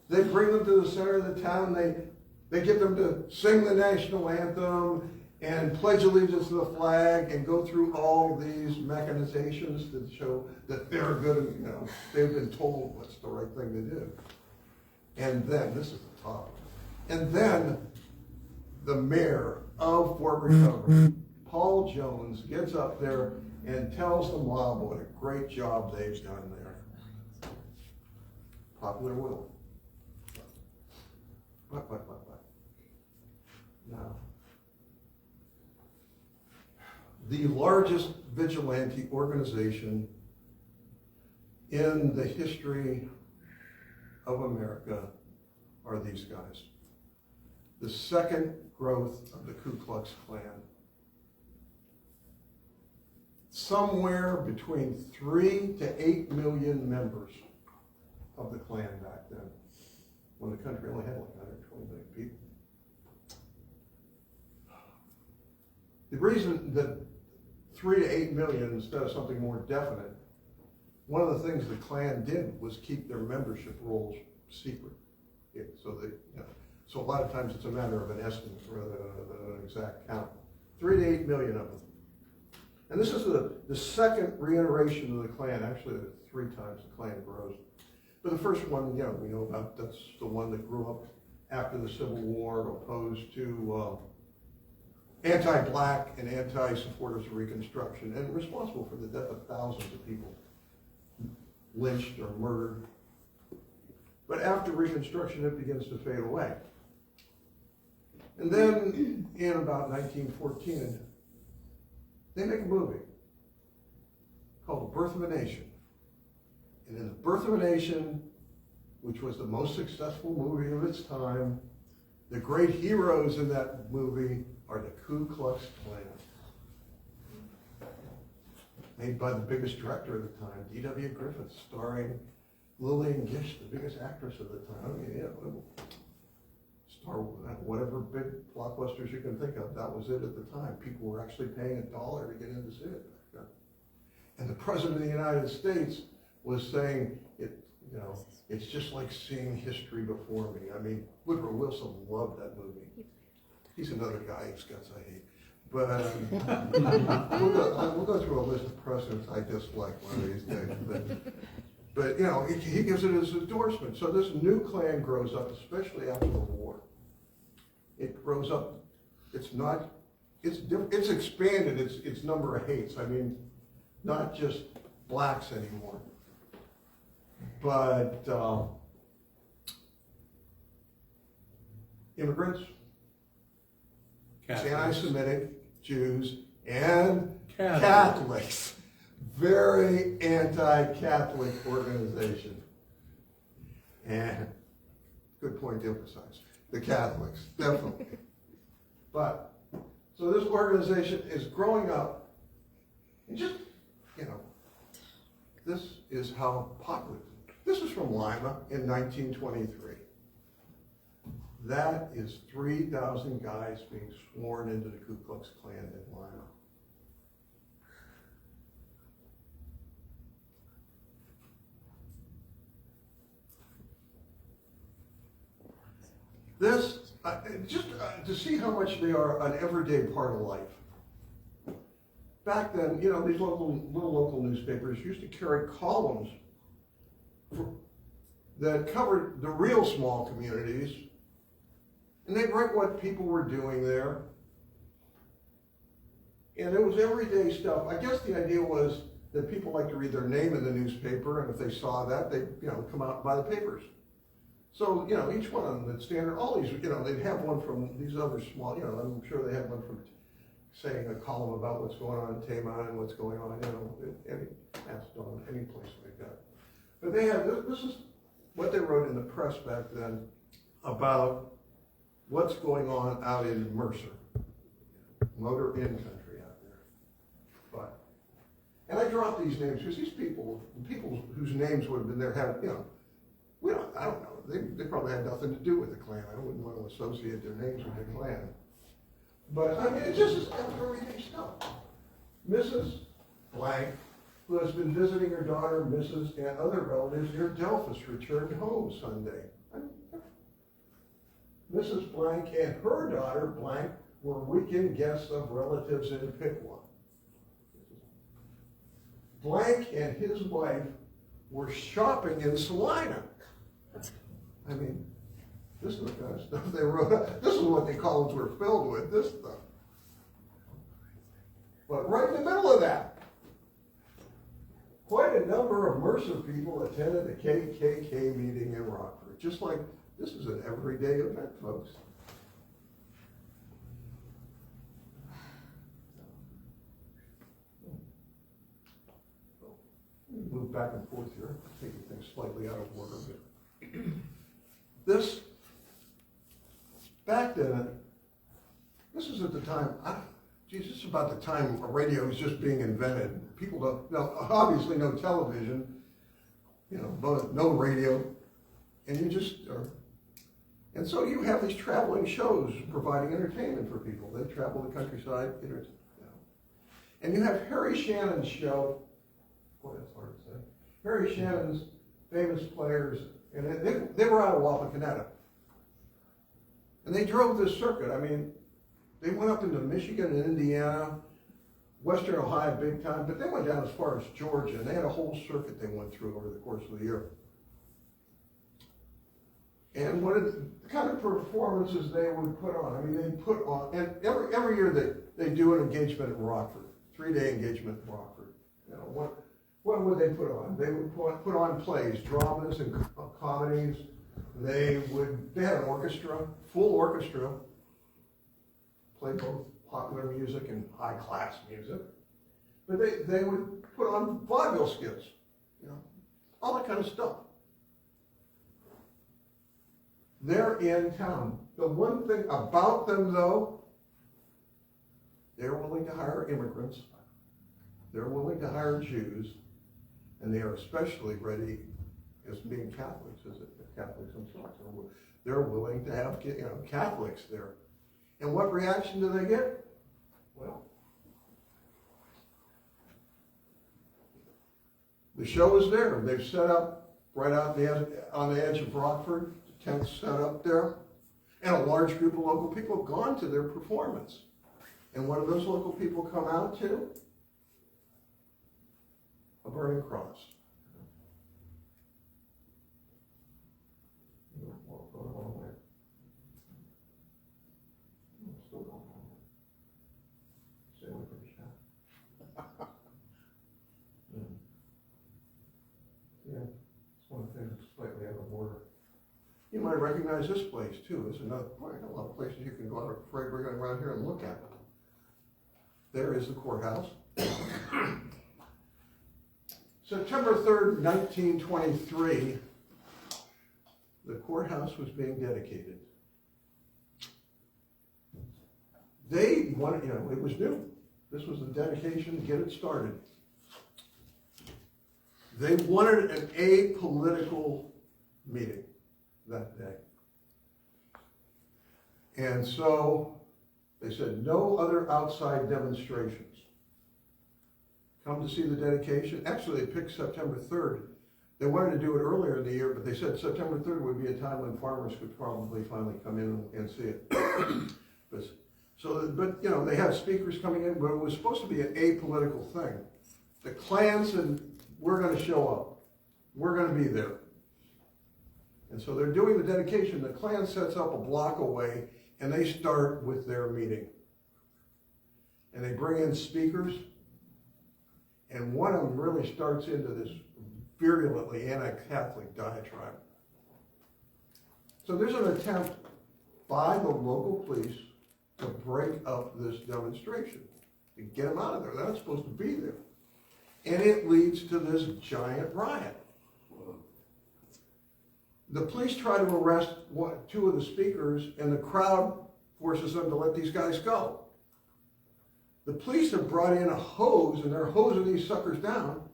They bring them to the center of the town. They get them to sing the national anthem and pledge allegiance to the flag and go through all these mechanizations that show that they're good and, you know, they've been told what's the right thing to do. And then, this is the top, and then the mayor of Fort Recovery, Paul Jones, gets up there and tells the mob what a great job they've done there. Popular will. What? Now, the largest vigilante organization in the history of America are these guys. The second growth of the Ku Klux Klan. Somewhere between 3 to 8 million members of the Klan back then, when the country only had like 120 million people. The reason that 3 to 8 million instead of something more definite, one of the things the Klan did was keep their membership rolls secret. So a lot of times it's a matter of an estimate rather than an exact count. 3 to 8 million of them. And this is the second reiteration of the Klan, actually 3 times the Klan grows. But the first one, we know about, that's the one that grew up after the Civil War, opposed to anti-black and anti-supporters of Reconstruction, and responsible for the death of thousands of people lynched or murdered. But after Reconstruction, it begins to fade away. And then in about 1914, they make a movie called Birth of a Nation. And in The Birth of a Nation, which was the most successful movie of its time, the great heroes in that movie are the Ku Klux Klan. Made by the biggest director of the time, D.W. Griffith, starring Lillian Gish, the biggest actress of the time. I mean, star whatever big blockbusters you can think of, that was it at the time. People were actually paying $1 to get in to see it back then. And the President of the United States was saying, it's just like seeing history before me. I mean, Woodrow Wilson loved that movie. He's another guy whose guts I hate. But we'll go through a list of presidents I dislike one of these days. But he gives it his endorsement. So this new Klan grows up, especially after the war. It grows up. It's expanded its number of hates. I mean, not just blacks anymore, but immigrants, anti-Semitic, Jews, and Catholics. Very anti-Catholic organization. And good point to emphasize. The Catholics, definitely. But, so this organization is growing up, and just, this is how popular. This is from Lima in 1923. That is 3,000 guys being sworn into the Ku Klux Klan in Lima. This, to see how much they are an everyday part of life. Back then, these little local newspapers used to carry columns that covered the real small communities, and they'd write what people were doing there. And it was everyday stuff. I guess the idea was that people like to read their name in the newspaper, and if they saw that, they'd come out and buy the papers. So, each one of them, the standard, all these, they'd have one from these other small, I'm sure they had one from saying a column about what's going on in Tama and what's going on, any Macedon, any place like that. But they had, this is what they wrote in the press back then about what's going on out in Mercer, motor in country out there. But, and I dropped these names because these people whose names would have been there had, I don't know. They probably had nothing to do with the Klan. I wouldn't want to associate their names with the Klan. But I mean, it just is everyday stuff. Mrs. Blank, who has been visiting her daughter, Mrs. and other relatives near Delphus, returned home Sunday. Mrs. Blank and her daughter, Blank, were weekend guests of relatives in Piqua. Blank and his wife were shopping in Salina. I mean, this is the kind of stuff they wrote up. This is what the columns were filled with, this stuff. But right in the middle of that, quite a number of Mercer people attended a KKK meeting in Rockford. Just like, this is an everyday event, folks. Move back and forth here, taking things slightly out of order. This, back then, this is at the time, this is about the time radio was just being invented. People don't, obviously no television, no radio, and you just are. And so you have these traveling shows providing entertainment for people. They travel the countryside, and you have Harry Shannon's show. Boy, that's hard to say. Harry Shannon's famous players, and they were out of Wapakoneta. And they drove this circuit. I mean, they went up into Michigan and Indiana, Western Ohio big time, but they went down as far as Georgia, and they had a whole circuit they went through over the course of the year. And what the kind of performances they would put on, I mean, they put on, and every year they do an engagement at Rockford, 3-day engagement at Rockford. What would they put on? They would put on plays, dramas and comedies. They had an orchestra, full orchestra, play both popular music and high-class music. But they would put on vaudeville skits, you know, all that kind of stuff. They're in town. The one thing about them, though, they're willing to hire immigrants, they're willing to hire Jews, and they are especially ready, as being Catholics, as Catholics themselves. They're willing to have, you know, Catholics there. And what reaction do they get? Well, the show is there. They've set up right out on the edge of Rockford, the tent's set up there, and a large group of local people have gone to their performance. And what do those local people come out to? A burning cross. Going a long way. Still going a long way. Stay away from the shadow. Yeah, it's one thing that's slightly out of order. You might recognize this place too. There's another, a lot of places you can go out of Frech around here and look at. There is the courthouse. September 3rd, 1923, the courthouse was being dedicated. They wanted, you know, it was new. This was the dedication to get it started. They wanted an apolitical meeting that day. And so they said no other outside demonstrations. Come to see the dedication. Actually, they picked September 3rd. They wanted to do it earlier in the year, but they said September 3rd would be a time when farmers could probably finally come in and see it. But you know, they had speakers coming in, but it was supposed to be an apolitical thing. The Klan said, we're going to show up. We're going to be there. And so they're doing the dedication. The Klan sets up a block away, and they start with their meeting. And they bring in speakers, and one of them really starts into this virulently anti-Catholic diatribe. So there's an attempt by the local police to break up this demonstration, to get them out of there. They're not supposed to be there. And it leads to this giant riot. The police try to arrest two of the speakers, and the crowd forces them to let these guys go. The police have brought in a hose, and they're hosing these suckers down,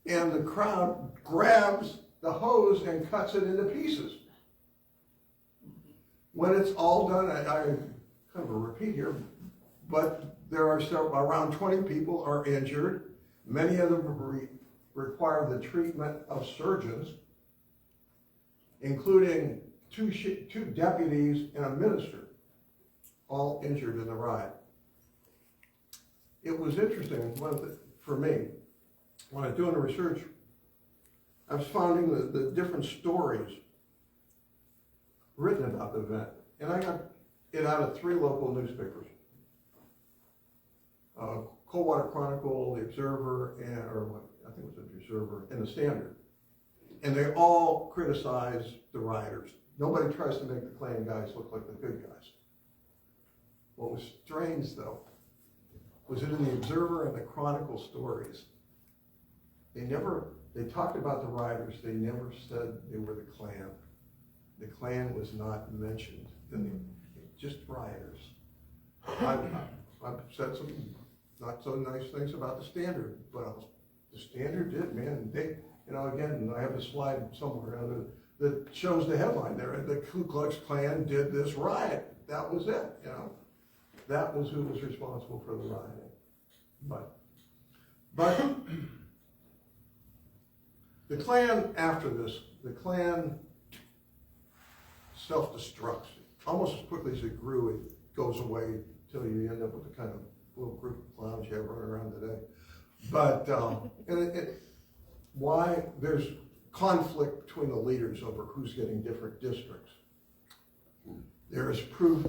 and the crowd grabs the hose and cuts it into pieces. When it's all done, I kind of a repeat here, but there are around 20 people are injured. Many of them require the treatment of surgeons, including two deputies and a minister, all injured in the riot. It was interesting for me, when I was doing the research, I was finding the different stories written about the event. And I got it out of 3 local newspapers. Coldwater Chronicle, the Observer, I think it was the Observer, and the Standard. And they all criticize the rioters. Nobody tries to make the Klan guys look like the good guys. What was strange, though, was that in the Observer and the Chronicle stories, they talked about the rioters, they never said they were the Klan. The Klan was not mentioned, just rioters. I've said some not so nice things about the Standard, but the Standard did, man. They, you know, again, I have a slide somewhere that shows the headline there. The Ku Klux Klan did this riot. That was it, you know. That was who was responsible for the rioting. But the Klan, after this, the Klan self-destructs. Almost as quickly as it grew, it goes away until you end up with the kind of little group of clowns you have running around today. But why there's conflict between the leaders over who's getting different districts. There is proof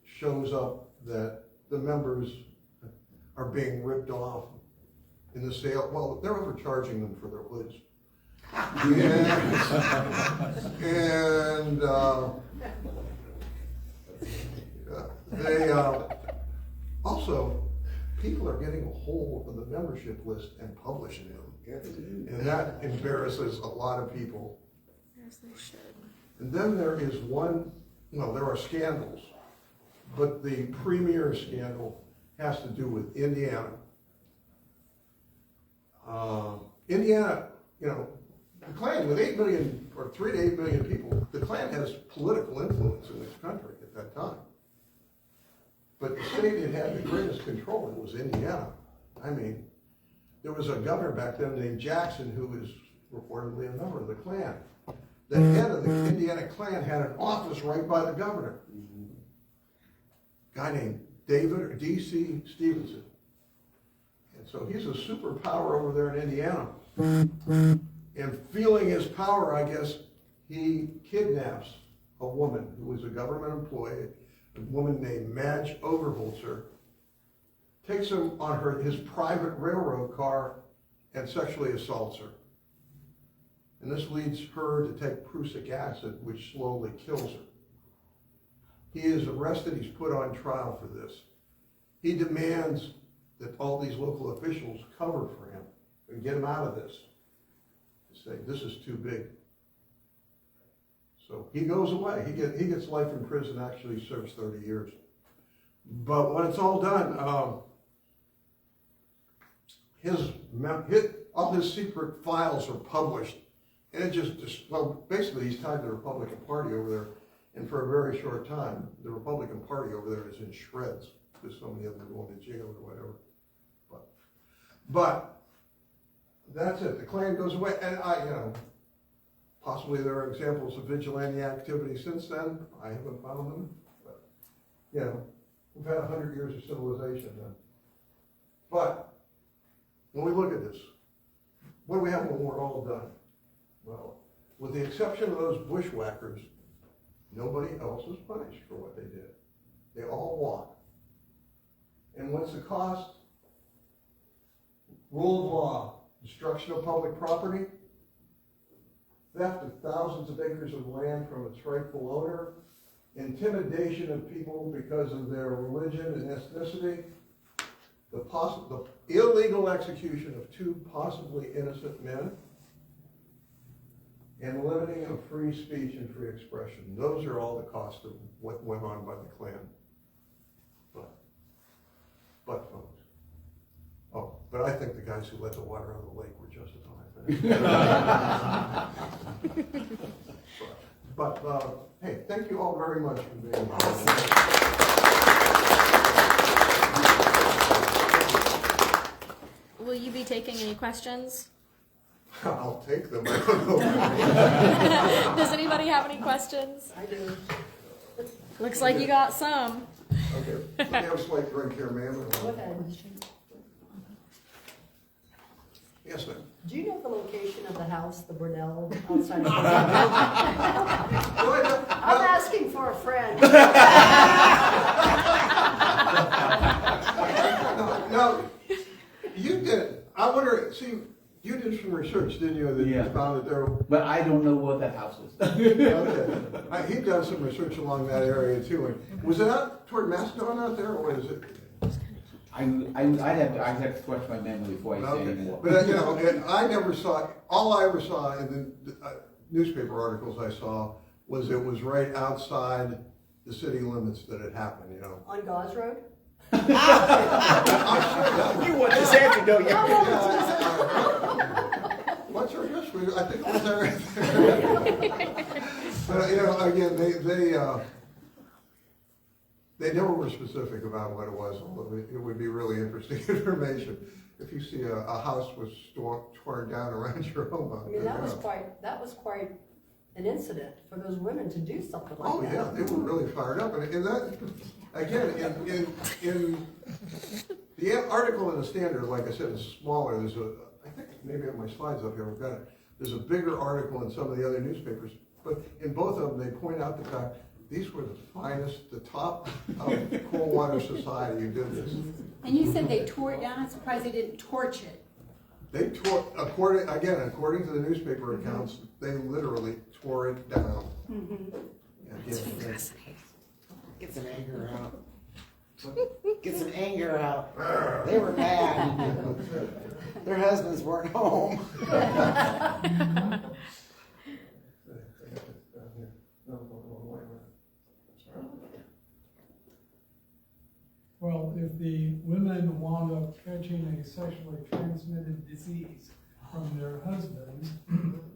shows up that the members are being ripped off in the sale. Well, they're overcharging them for their hoods. And they also, people are getting a whole of the membership list and publishing them. Yes. And that embarrasses a lot of people. Yes, they should. And then there is there are scandals, but the premier scandal has to do with Indiana. Indiana, the Klan with 8 million or 3 to 8 million people, the Klan has political influence in this country at that time. But the state that had the greatest control, it was Indiana. I mean, there was a governor back then named Jackson who was reportedly a member of the Klan. The head of the Indiana Klan had an office right by the governor. A guy named D.C. Stevenson. And so he's a superpower over there in Indiana. And feeling his power, I guess, he kidnaps a woman who was a government employee, a woman named Madge Overholzer, takes him on his private railroad car and sexually assaults her. And this leads her to take prussic acid, which slowly kills her. He is arrested, he's put on trial for this. He demands that all these local officials cover for him and get him out of this. Say, this is too big. So he goes away. He gets life in prison, actually serves 30 years. But when it's all done, all his secret files are published. And basically he's tied to the Republican Party over there. And for a very short time, the Republican Party over there is in shreds because so many of them are going to jail or whatever. But that's it. The Klan goes away, and possibly there are examples of vigilante activity since then. I haven't found them, but we've had 100 years of civilization then. But when we look at this, what do we have when we're all done? Well, with the exception of those bushwhackers, nobody else is punished for what they did. They all walk. And what's the cost? Rule of law. Destruction of public property, theft of thousands of acres of land from its rightful owner, intimidation of people because of their religion and ethnicity, the illegal execution of 2 possibly innocent men, and limiting of free speech and free expression. Those are all the costs of what went on by the Klan. But folks, but I think the guys who let the water out of the lake were justified. But hey, thank you all very much for being here. Will you be taking any questions? I'll take them. I don't know. Does anybody have any questions? I do. Looks like you got some. Okay, let me have a slight drink here, ma'am. Go ahead. Yes, ma'am. Do you know the location of the house, the bordel outside of the I'm asking for a friend. No, you did. I wonder, see, you did some research, didn't you, that you found that there... But I don't know what that house is. Okay. He'd done some research along that area, too. And was it out toward Macedon out there, or is it... I'd have to question my memory before I say anymore. But and I never saw. All I ever saw in the newspaper articles I saw was it was right outside the city limits that it happened. On Gauze Road? You want this answer, don't you? What's your history? I think it was there. But again, they never were specific about what it was, although it would be really interesting information if you see a house was torn down around your home. I mean, that was quite an incident for those women to do something like that. Oh yeah, they were really fired up, and that again in the article in the Standard, like I said, is smaller. There's I think maybe on my slides up here we've got it. There's a bigger article in some of the other newspapers, but in both of them they point out the fact. These were the finest, the top of Coldwater society who did this. And you said they tore it down. I'm surprised they didn't torch it. They tore, according to the newspaper accounts, they literally tore it down. Get some anger out. get some anger out. They were mad. Their husbands weren't home. Well, if the women wound up catching a sexually transmitted disease from their husbands,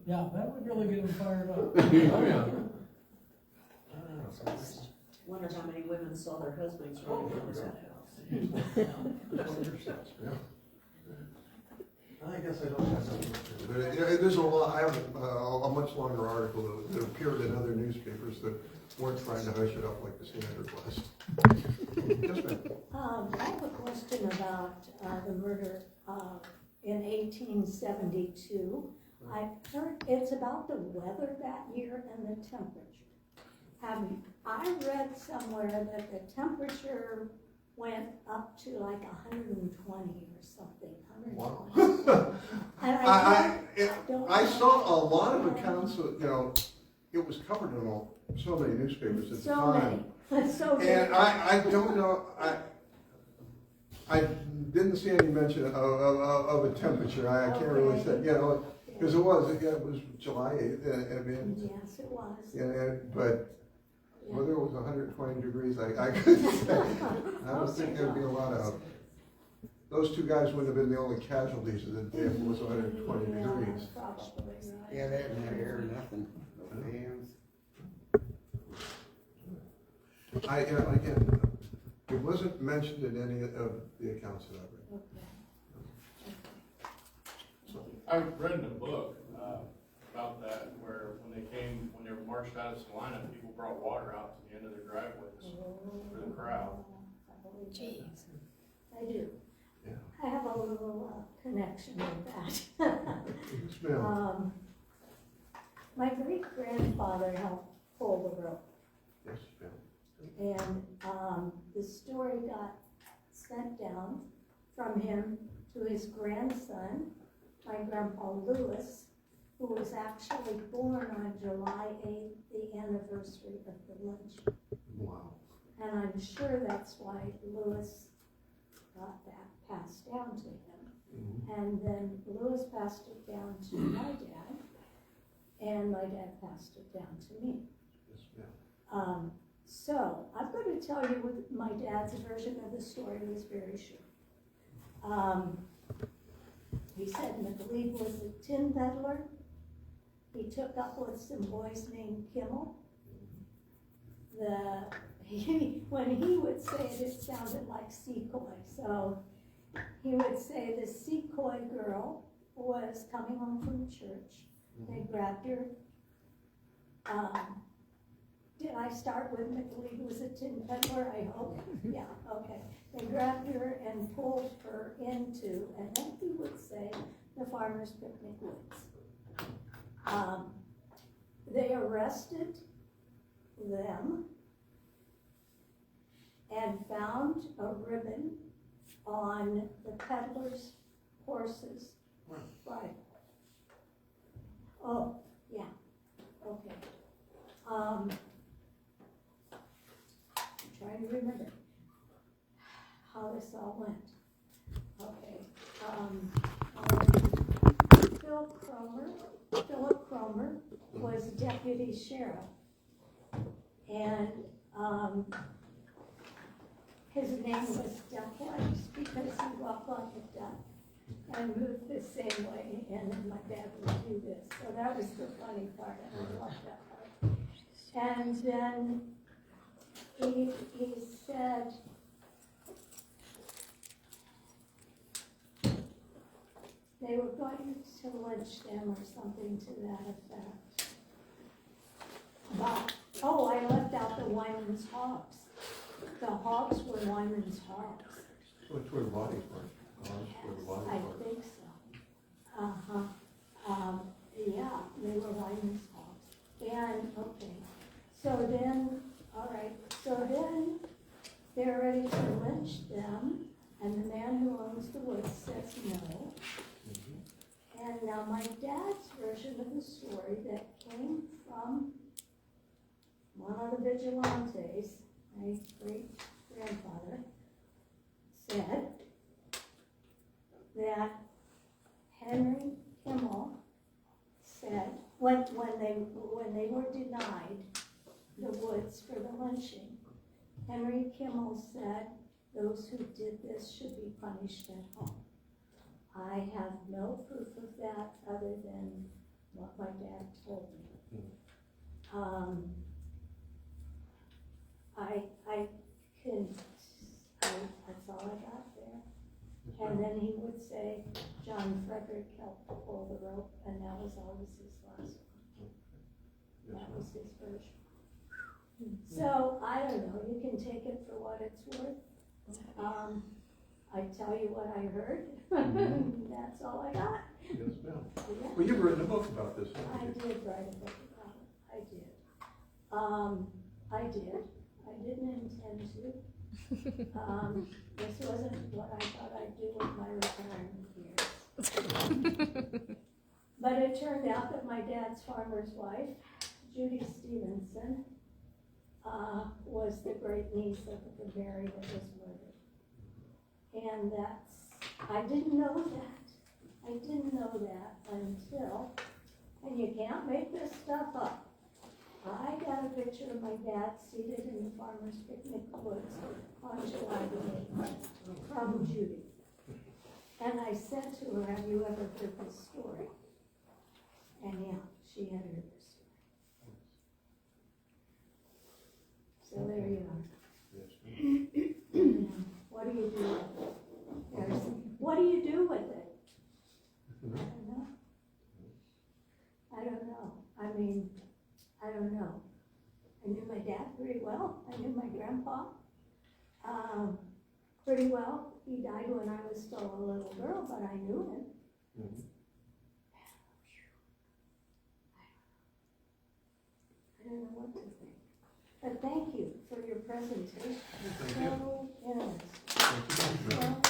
yeah, that would really get them fired up. Oh, yeah. Wonder how many women saw their husbands running out of that house. I guess I don't have something to do. But, there's a lot, I have a much longer article that appeared in other newspapers that weren't trying to hush it up like the Standard was. Yes, ma'am. I have a question about the murder in 1872. I've heard it's about the weather that year and the temperature. I read somewhere that the temperature went up to like 120 or something. 120. Wow. And I saw a lot of accounts of, it was covered in so many newspapers at the time. So many. And I don't know, I didn't see any mention of a temperature. I can't really say, because it was July 8th, I mean. Yes, it was. But whether it was 120 degrees, I couldn't say. I don't think there'd be a lot of, those two guys wouldn't have been the only casualties of the day if it was 120 degrees. Probably, right. Yeah, they didn't have air or nothing. No fans. Again, it wasn't mentioned in any of the accounts that I read. Okay. I read in a book about that, where when they were marched out of Salina, people brought water out to the end of their driveways for the crowd. Jeez. I do. Yeah. I have a little connection with that. Yes, ma'am. My great-grandfather helped pull the rope, Yes, ma'am. and the story got sent down from him to his grandson, my grandpa Lewis, who was actually born on July 8th, the anniversary of the lynching. Wow. And I'm sure that's why Lewis got that passed down to him. Mm-hmm. And then Lewis passed it down to my dad, and my dad passed it down to me. Yes, ma'am. So I'm going to tell you what my dad's version of the story was very short. He said McLeod was a tin peddler. He took up with some boys named Kimmel. When he would say it, it sounded like Secoy. So he would say the Secoy girl was coming home from church. They grabbed her. Did I start with McLeod was a tin peddler? I hope. Yeah, okay. They grabbed her and pulled her into, and then he would say, the Farmer's Picnic Woods. They arrested them and found a ribbon on the peddler's horse's bridle. Oh, yeah, okay. I'm trying to remember how this all went. Okay. Philip Cromer was deputy sheriff, and his name was Duck Legs because he walked like a duck and moved the same way, and then my dad would do this. So that was the funny part, and I loved that part. And then he said, they were going to lynch them or something to that effect. But, I left out the Wyman's hogs. The hogs were Wyman's hogs. That's where the bodies were. Where the bodies I were. think so. Yeah, they were Wyman's hogs. And, okay, so then, they're ready to lynch them, and the man who owns the woods says no. And now my dad's version of the story that came from one of the Vigilantes, my great-grandfather, when they were denied the woods for the lynching, Henry Kimmel said those who did this should be punished at home. I have no proof of that other than what my dad told me. That's all I got there. And then he would say, John Frederick helped pull the rope, and that was always his last one. That was his version. So, I don't know, you can take it for what it's worth. I tell you what I heard, that's all I got. Yes, ma'am. Yeah. Well, you've written a book about this, I haven't you? did write a book about it, I did. I didn't intend to. This wasn't what I thought I'd do with my retirement years. But it turned out that my dad's farmer's wife, Judy Stevenson, was the great niece of the Mary that was murdered. And I didn't know that. I didn't know that until, and you can't make this stuff up. I got a picture of my dad seated in the farmer's picnic woods on July the 8th from Judy. And I said to her, have you ever heard this story? And yeah, she had heard this story. So there you are. What do you do with it? What do you do with it? I don't know. I don't know. I mean, I don't know. I knew my dad pretty well. I knew my grandpa pretty well. He died when I was still a little girl, but I knew him. I don't know what to think. But thank you for your presentation. So interesting.